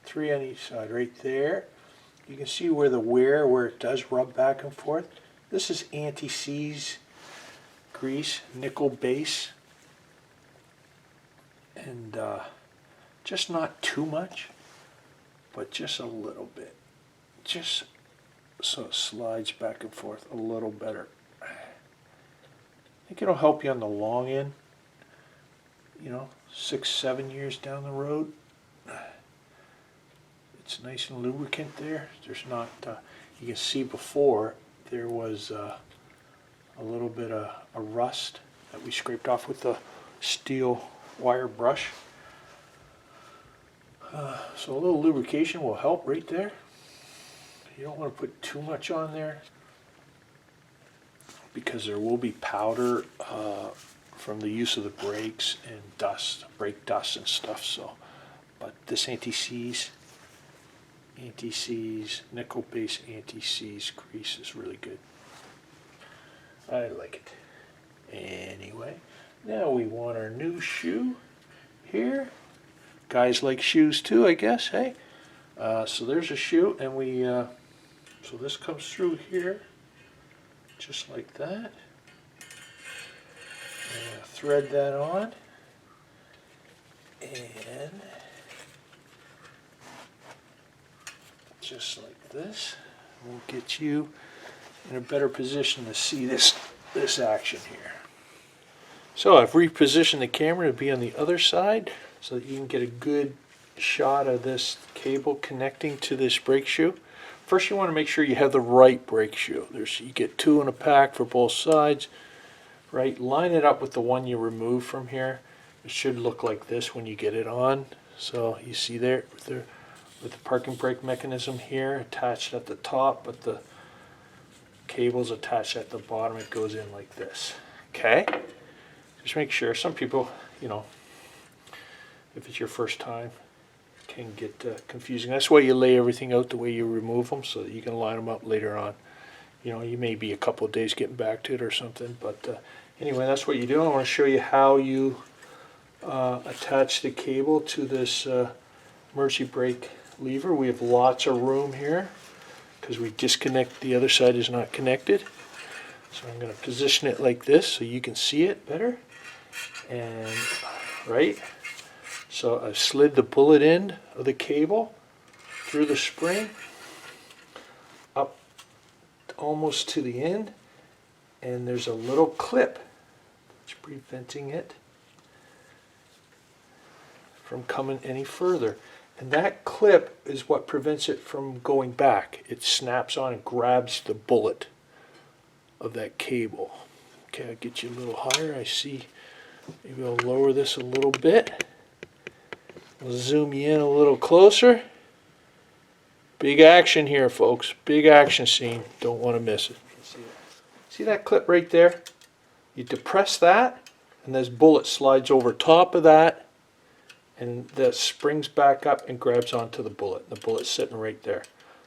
3 on each side right there. You can see where where it does rub back and forth. This is anti-seize grease, nickel base, and just not too much, but just a little bit, just so it slides back and forth a little better. I think it'll help you on the long end, 6-7 years down the road. It's nice and lubricant there. There's not, you can see before there was a little bit of a rust that we scraped off with the steel wire brush. So a little lubrication will help right there. You don't want to put too much on there because there will be powder from the use of the brakes and dust, brake dust and stuff. So, but this anti-seize, nickel-based anti-seize grease is really good. I like it. Anyway, now we want our new shoe here. Guys like shoes too, I guess, hey? So there's a shoe, and so this comes through here, just like that. And thread that on, and just like this, we'll get you in a better position to see this action here. So I've repositioned the camera to be on the other side so that you can get a good shot of this cable connecting to this brake shoe. First you want to make sure you have the right brake shoe. You get 2 in a pack for both sides, right? Line it up with the one you removed from here. It should look like this when you get it on. So you see there with the parking brake mechanism here attached at the top, but the cable's attached at the bottom. It goes in like this. Okay? Just make sure. Some people, if it's your first time, can get confusing. That's why you lay everything out the way you remove them, so that you can line them up later on. You may be a couple of days getting back to it or something, but anyway, that's what you do. I want to show you how you attach the cable to this emergency brake lever. We have lots of room here because we disconnect, the other side is not connected. So I'm going to position it like this so you can see it better. And right, so I've slid the bullet end of the cable through the spring up almost to the end, and there's a little clip that's preventing it from coming any further. And that clip is what prevents it from going back. It snaps on and grabs the bullet of that cable. Okay, I'll get you a little higher. I see. Maybe I'll lower this a little bit. We'll zoom you in a little closer. Big action here, folks. Big action scene. Don't want to miss it. See that clip right there? You depress that, and this bullet slides over top of that, and that springs back up and grabs onto the bullet. The bullet's sitting right there.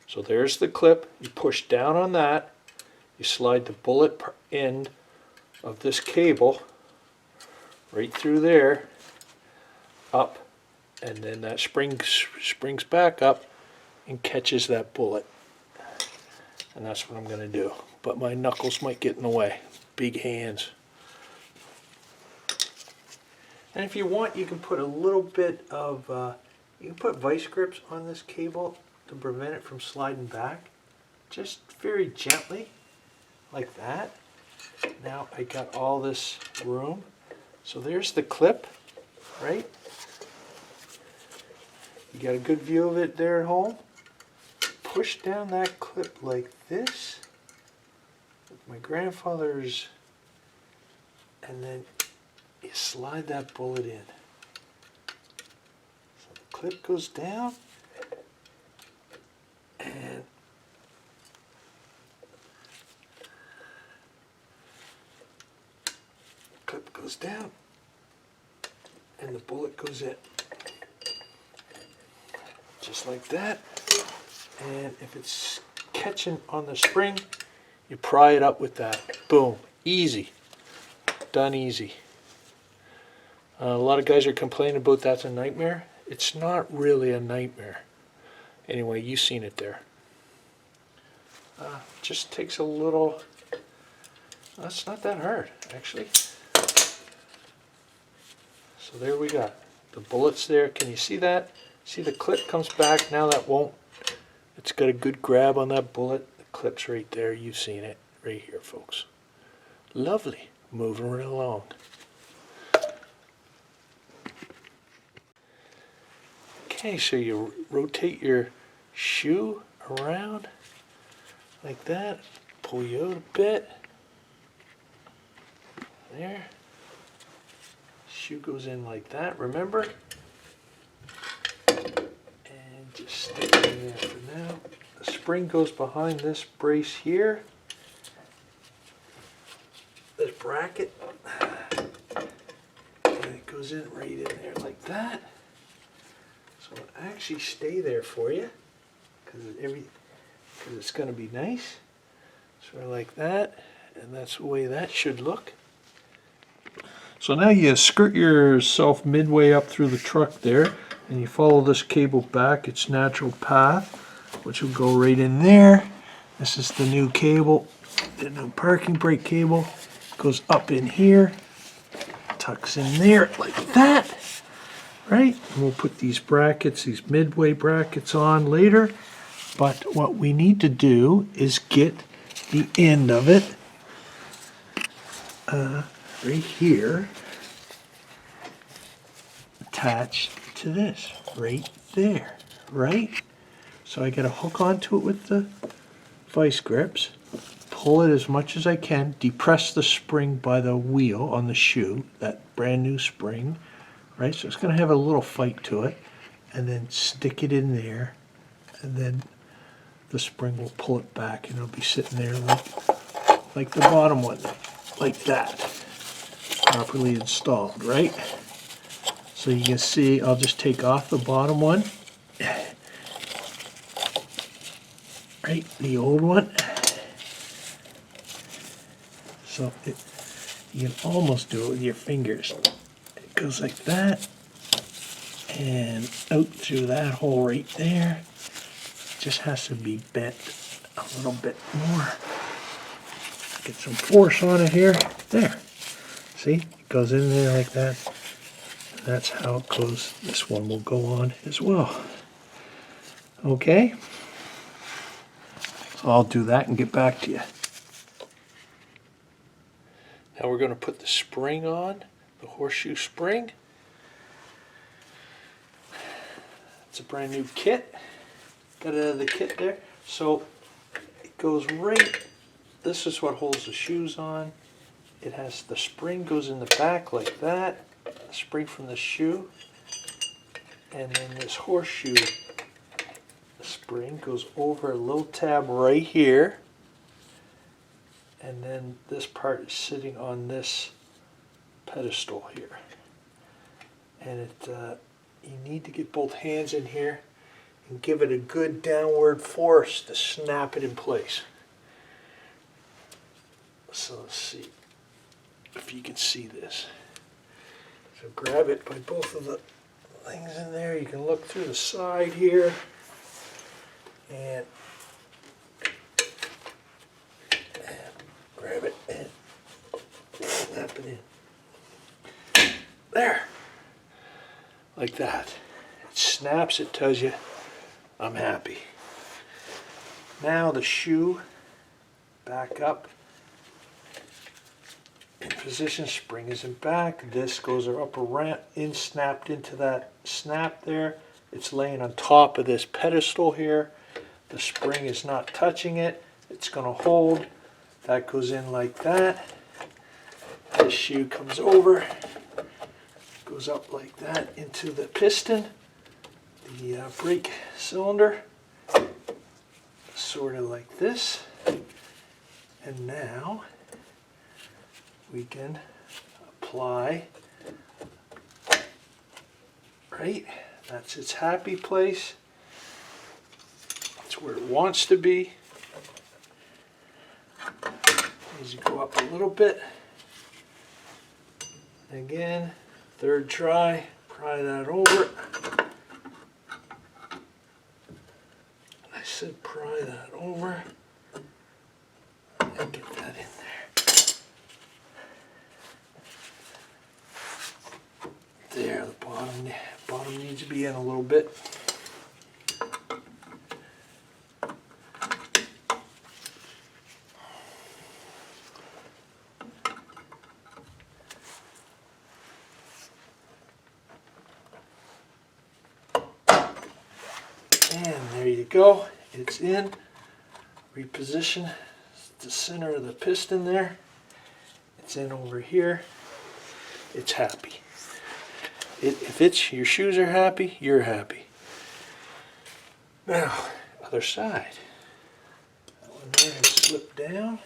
So there's the clip. You push down on that. You slide the bullet end of this cable right through there, up, and then that springs back up and catches that bullet. And that's what I'm going to do. But my knuckles might get in the way. Big hands. And if you want, you can put a little bit of, you can put vice grips on this cable to prevent it from sliding back. Just very gently, like that. Now I got all this room. So there's the clip, right? You got a good view of it there at home. Push down that clip like this with my grandfather's, and then you slide that bullet in. So the clip goes down, and clip goes down, and the bullet goes in. Just like that. And if it's catching on the spring, you pry it up with that. Boom. Easy. Done easy. A lot of guys are complaining about that's a nightmare. It's not really a nightmare. Anyway, you've seen it there. Just takes a little... That's not that hard, actually. So there we got. The bullet's there. Can you see that? See the clip comes back. Now that won't. It's got a good grab on that bullet. The clip's right there. You've seen it right here, folks. Lovely. Moving right along. Okay, so you rotate your shoe around like that. Pull you out a bit. There. Shoe goes in like that, remember? And just stick it in there for now. The spring goes behind this brace here. This bracket. And it goes in right in there like that. So it'll actually stay there for you. Because it's going to be nice. Sort of like that. And that's the way that should look. So now you skirt yourself midway up through the truck there, and you follow this cable back its natural path, which will go right in there. This is the new cable, the new parking brake cable. Goes up in here, tucks in there like that, right? And we'll put these brackets, these midway brackets on later. But what we need to do is get the end of it right here attached to this right there, right? So I got to hook onto it with the vice grips, pull it as much as I can, depress the spring by the wheel on the shoe, that brand new spring, right? So it's going to have a little fight to it, and then stick it in there, and then the spring will pull it back, and it'll be sitting there like the bottom one, like that. Properly installed, right? So you can see, I'll just take off the bottom one, right, the old one. So you can almost do it with your fingers. It goes like that, and out through that hole right there. Just has to be bent a little bit more. Get some force on it here. There. See, it goes in there like that. That's how it goes. This one will go on as well. Okay? So I'll do that and get back to you. Now we're going to put the spring on, the horseshoe spring. It's a brand new kit. Got it out of the kit there. So it goes right, this is what holds the shoes on. It has, the spring goes in the back like that, the spring from the shoe, and then this horseshoe The spring goes over a little tab right here, and then this part is sitting on this pedestal here. And it, you need to get both hands in here and give it a good downward force to snap it in place. So let's see if you can see this. So grab it by both of the things in there. You can look through the side here and grab it and snap it in. There. Like that. It snaps, it tells you I'm happy. Now the shoe, back up. In position, spring is in back. This goes up a ramp, snapped into that snap there. It's laying on top of this pedestal here. The spring is not touching it. It's going to hold. That goes in like that. This shoe comes over, goes up like that into the piston, the brake cylinder, sort of like this. And now we can apply, right? That's its happy place. It's where it wants to be. Needs to go up a little bit. Again, third try, pry that over. I said pry that over and get that in there. There, the bottom needs to be in a little bit. And there you go, it's in. Reposition the center of the piston there. It's in over here. It's happy. If it's your shoes are happy, you're happy. Now, other side. That one there has slipped down.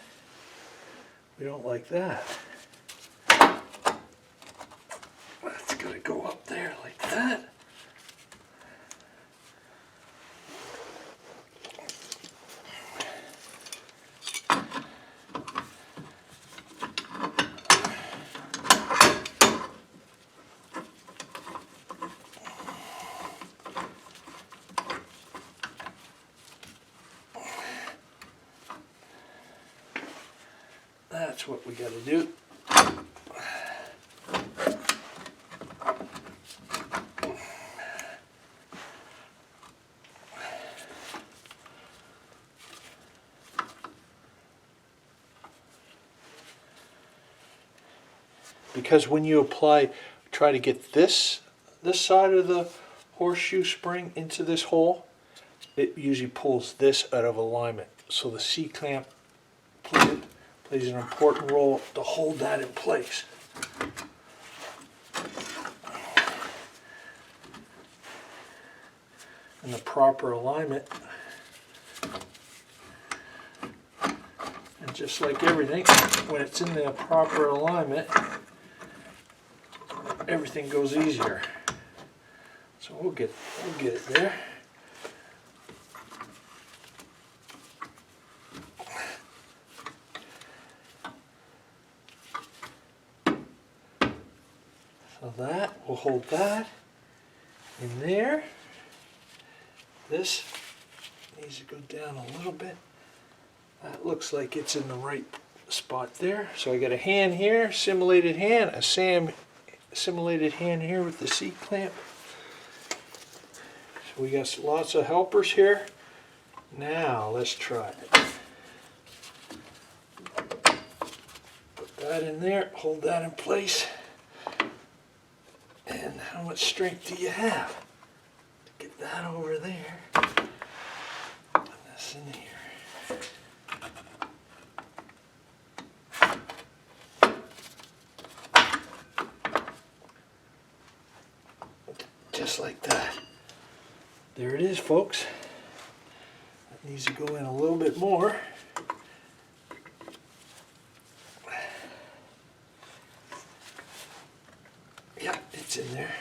We don't like that. That's got to go up there like that. That's what we got to do. Because when you apply, try to get this side of the horseshoe spring into this hole, it usually pulls this out of alignment. So the C-clamp plays an important role to hold that in place. And the proper alignment. And just like everything, when it's in the proper alignment, everything goes easier. So we'll get it there. So that, we'll hold that in there. This needs to go down a little bit. That looks like it's in the right spot there. So I got a hand here, simulated hand, a simulated hand here with the C-clamp. So we got lots of helpers here. Now let's try it. Put that in there, hold that in place. And how much strength do you have? Get that over there. Put this in here. Just like that. There it is, folks. Needs to go in a little bit more. Yeah, it's in there.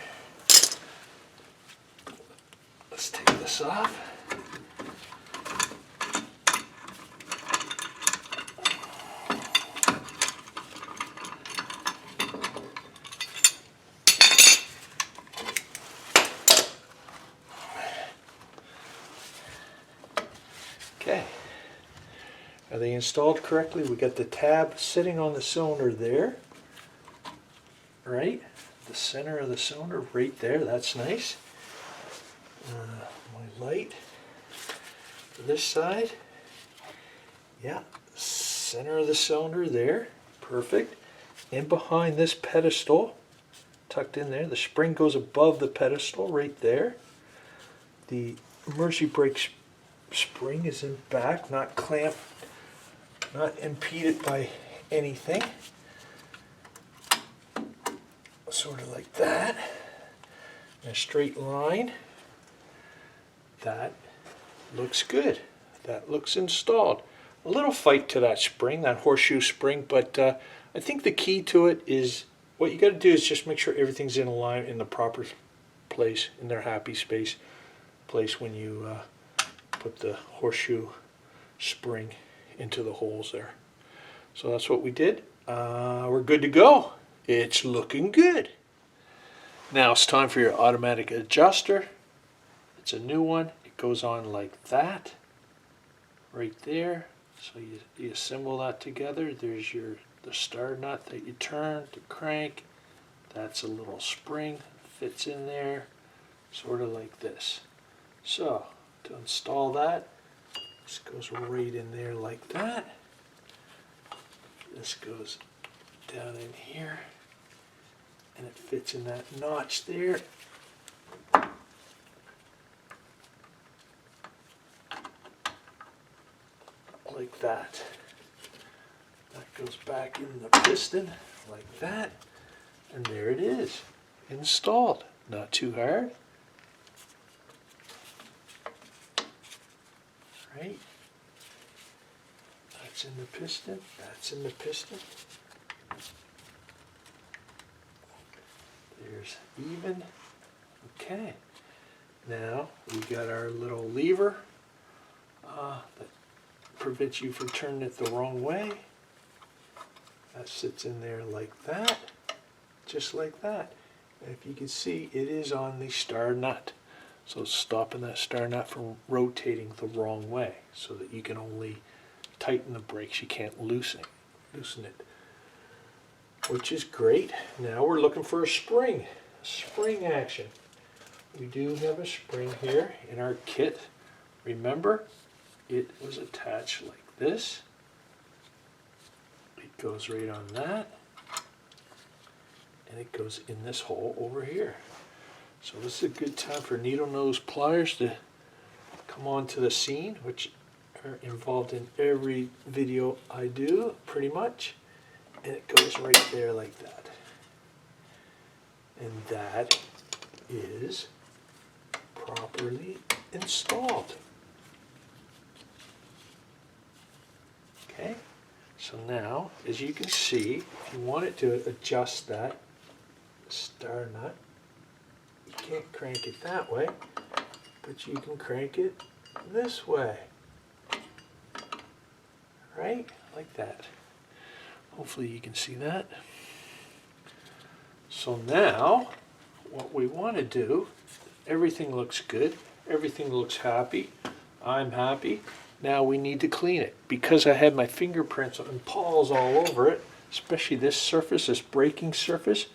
Let's take this off. Okay, are they installed correctly? We got the tab sitting on the cylinder there, right? The center of the cylinder right there, that's nice. My light for this side, yeah, center of the cylinder there, perfect. And behind this pedestal, tucked in there, the spring goes above the pedestal right there. The emergency brake spring is in back, not clamped, not impeded by anything. Sort of like that. In a straight line. That looks good. That looks installed. A little fight to that spring, that horseshoe spring, but I think the key to it is what you got to do is just make sure everything's in alignment in the proper place, in their happy place when you put the horseshoe spring into the holes there. So that's what we did. We're good to go. It's looking good. Now it's time for your automatic adjuster. It's a new one. It goes on like that, right there. So you assemble that together. There's the star nut that you turn to crank. That's a little spring, fits in there, sort of like this. So to install that, this goes right in there like that. This goes down in here, and it fits in that notch there. Like that. That goes back in the piston like that, and there it is, installed. Not too hard. Right? That's in the piston, that's in the piston. There's even. Okay. Now we got our little lever that prevents you from turning it the wrong way. That sits in there like that, just like that. And if you can see, it is on the star nut. So it's stopping that star nut from rotating the wrong way, so that you can only tighten the brakes. You can't loosen it, which is great. Now we're looking for a spring action. We do have a spring here in our kit. Remember, it was attached like this. It goes right on that, and it goes in this hole over here. So this is a good time for needle nose pliers to come onto the scene, which are involved in every video I do, pretty much. And it goes right there like that. And that is properly installed. Okay, so now, as you can see, if you wanted to adjust that star nut, you can't crank it that way, but you can crank it this way. Right? Like that. Hopefully you can see that. So now, what we want to do, everything looks good, everything looks happy, I'm happy. Now we need to clean it. Because I had my fingerprints and paws all over it, especially this surface, this braking surface,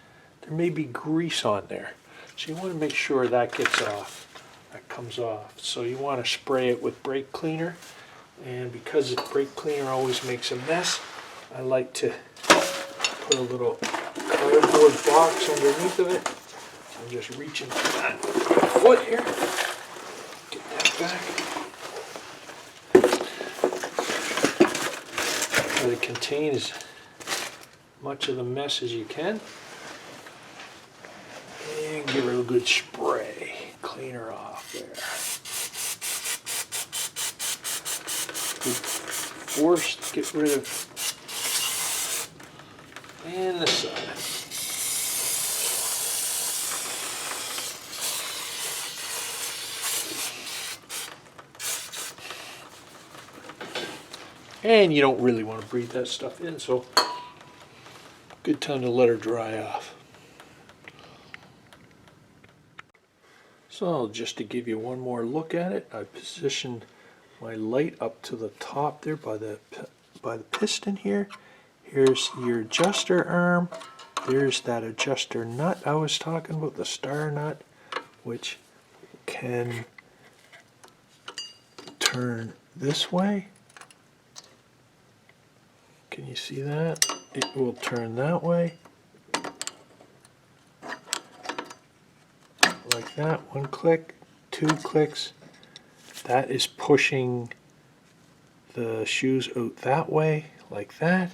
there may be grease on there. So you want to make sure that gets off, that comes off. So you want to spray it with brake cleaner. And because brake cleaner always makes a mess, I like to put a little cardboard box underneath of it. So I'm just reaching for that foot here. Get that back. Try to contain as much of the mess as you can. And give her a good spray. Clean her off there. forced to get rid of, and the side. And you don't really want to breathe that stuff in, so good time to let her dry off. So just to give you one more look at it, I positioned my light up to the top there by the piston here. Here's your adjuster arm. There's that adjuster nut I was talking about, the star nut, which can turn this way. Can you see that? It will turn that way. Like that, one click, two clicks. That is pushing the shoes out that way, like that,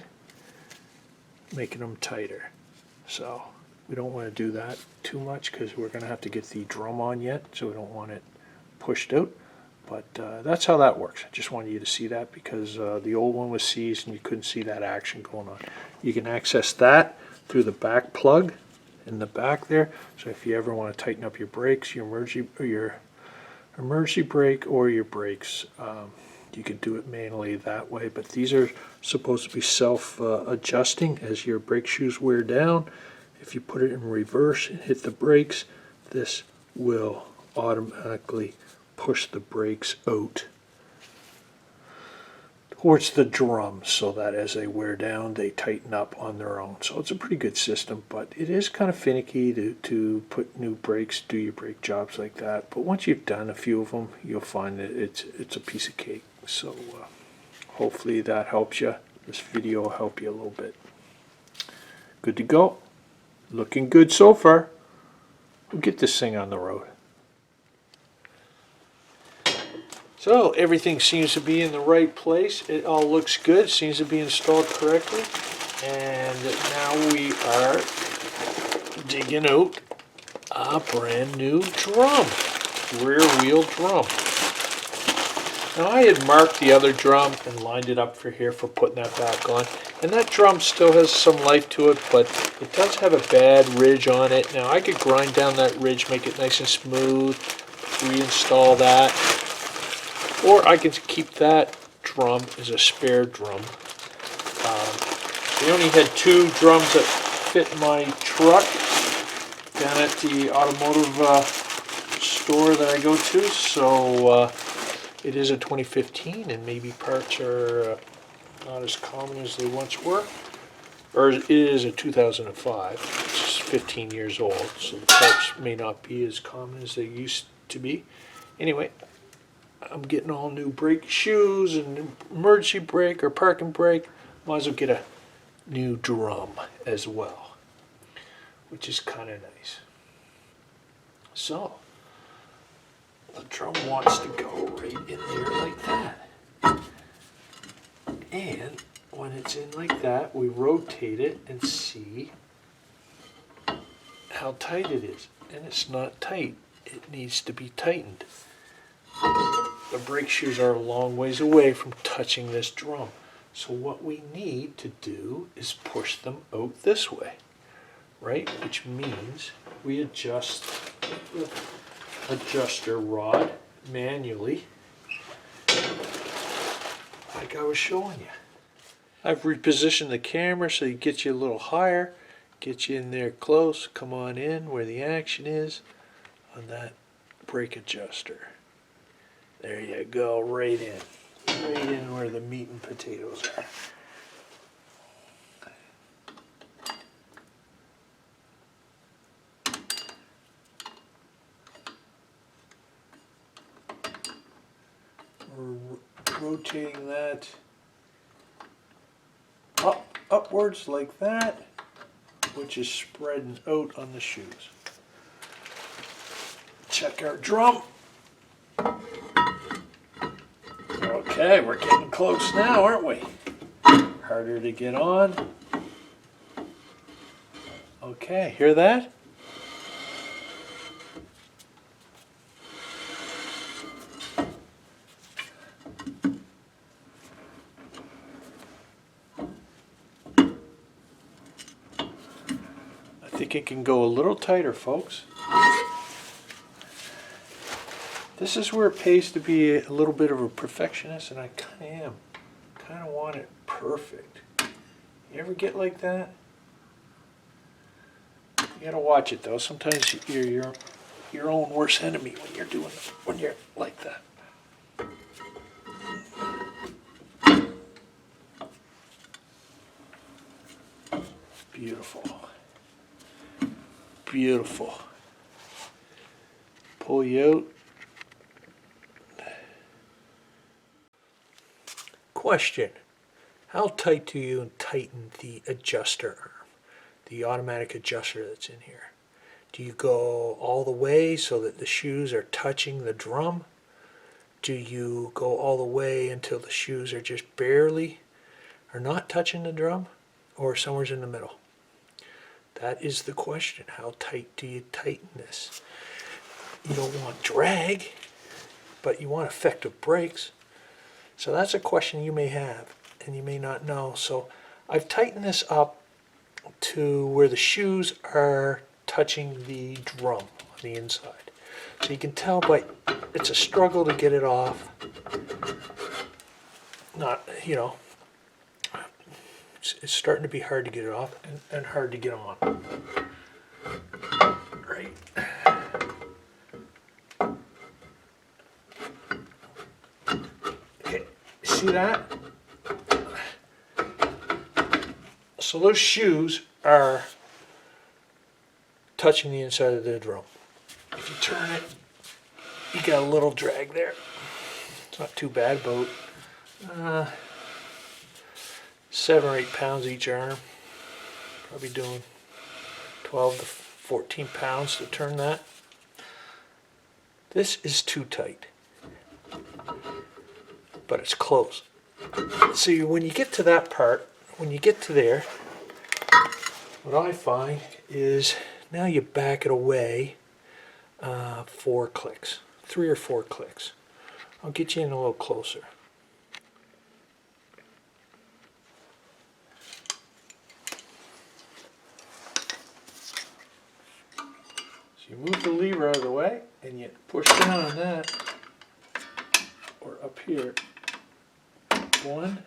making them tighter. So we don't want to do that too much because we're going to have to get the drum on yet, so we don't want it pushed out. But that's how that works. I just wanted you to see that because the old one was seized and you couldn't see that action going on. You can access that through the back plug in the back there. So if you ever want to tighten up your brakes, your emergency brake or your brakes, you can do it manually that way. But these are supposed to be self-adjusting as your brake shoes wear down. If you put it in reverse and hit the brakes, this will automatically push the brakes out towards the drum so that as they wear down they tighten up on their own. So it's a pretty good system, but it is kind of finicky to put new brakes, do your brake jobs like that. But once you've done a few of them, you'll find that it's a piece of cake. So hopefully that helps you. This video will help you a little bit. Good to go. Looking good so far. We'll get this thing on the road. So everything seems to be in the right place. It all looks good. Seems to be installed correctly. And now we are digging out a brand new drum, rear wheel drum. Now I had marked the other drum and lined it up for here for putting that back on. And that drum still has some life to it, but it does have a bad ridge on it. Now I could grind down that ridge, make it nice and smooth, reinstall that. Or I can keep that drum as a spare drum. We only had two drums that fit my truck down at the automotive store that I go to. So it is a 2015 and maybe parts are not as common as they once were. Or it is a 2005, which is 15 years old. So the parts may not be as common as they used to be. Anyway, I'm getting all new brake shoes and emergency brake or parking brake. Might as well get a new drum as well, which is kind of nice. So the drum wants to go right in there like that. And when it's in like that, we rotate it and see how tight it is. And it's not tight. It needs to be tightened. The brake shoes are a long ways away from touching this drum. So what we need to do is push them out this way, right? Which means we adjust the adjuster rod manually, like I was showing you. I've repositioned the camera so it gets you a little higher, get you in there close, come on in where the action is on that brake adjuster. There you go, right in where the meat and potatoes are. We're rotating that upwards like that, which is spreading out on the shoes. Check our drum. Okay, we're getting close now, aren't we? Harder to get on. Okay, hear that? think it can go a little tighter, folks. This is where it pays to be a little bit of a perfectionist, and I kind of am. Kind of want it perfect. You ever get like that? You gotta watch it though. Sometimes you're your own worst enemy when you're like that. Beautiful. Beautiful. Pull you out. Question. How tight do you tighten the adjuster arm? The automatic adjuster that's in here. Do you go all the way so that the shoes are touching the drum? Do you go all the way until the shoes are just barely or not touching the drum, or somewhere's in the middle? That is the question. How tight do you tighten this? You don't want drag, but you want effective brakes. So that's a question you may have and you may not know. So I've tightened this up to where the shoes are touching the drum on the inside. So you can tell, but it's a struggle to get it off. Not, you know, it's starting to be hard to get it off and hard to get on. Right. Okay, see that? So those shoes are touching the inside of the drum. If you turn it, you got a little drag there. It's not too bad, about 7 or 8 pounds each arm. Probably doing 12 to 14 pounds to turn that. This is too tight, but it's close. See, when you get to that part, when you get to there, what I find is now you back it away 4 clicks, 3 or 4 clicks. I'll get you in a little closer. So you move the lever out of the way and you push down on that, or up here. 1,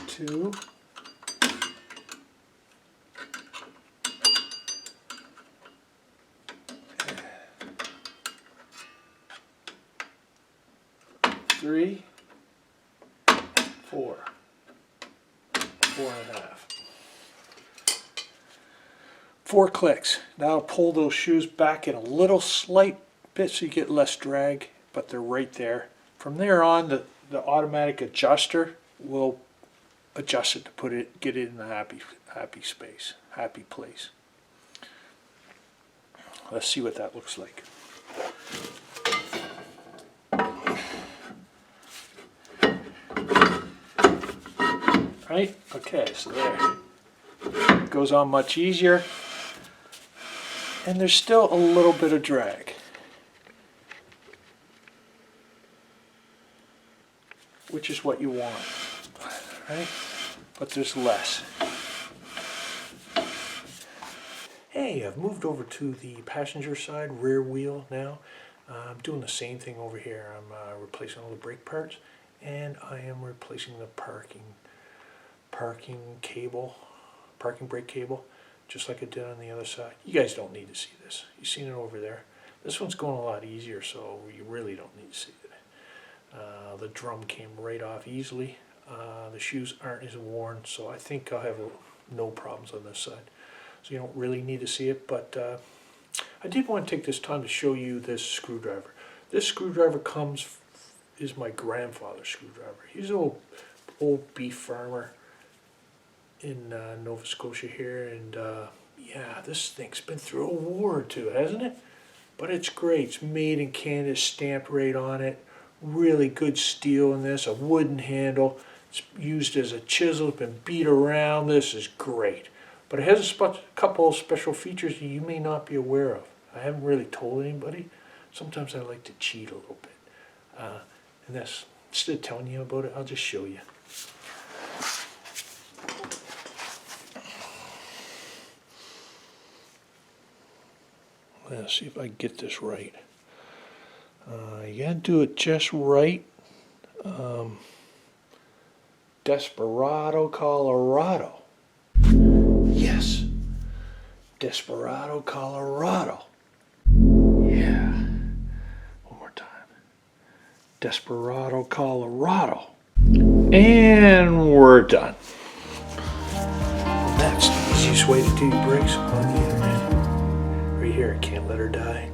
2, 3, 4, 4.5. 4 clicks. Now I'll pull those shoes back in a little slight bit so you get less drag, but they're right there. From there on, the automatic adjuster will adjust it to get it in the happy space, happy place. Let's see what that looks like. Right? Okay, so there. It goes on much easier. And there's still a little bit of drag, which is what you want, right? But there's less. Hey, I've moved over to the passenger side, rear wheel now. I'm doing the same thing over here. I'm replacing all the brake parts, and I am replacing the parking brake cable, just like I did on the other side. You guys don't need to see this. You've seen it over there. This one's going a lot easier, so you really don't need to see it. The drum came right off easily. The shoes aren't as worn, so I think I'll have no problems on this side. So you don't really need to see it, but I did want to take this time to show you this screwdriver. This screwdriver is my grandfather's screwdriver. He's an old beef farmer in Nova Scotia here, and yeah, this thing's been through a war or two, hasn't it? But it's great. It's made in Canada, stamped right on it. Really good steel in this, a wooden handle. It's used as a chisel, it's been beat around. This is great. But it has a couple of special features that you may not be aware of. I haven't really told anybody. Sometimes I like to cheat a little bit. And that's, instead of telling you about it, I'll just show you. Let's see if I get this right. You gotta do it just right. Desperado, Colorado. Yes. Desperado, Colorado. Yeah. One more time. Desperado, Colorado. And we're done. That's the easiest way to do brakes on the internet. Right here, I can't let her die.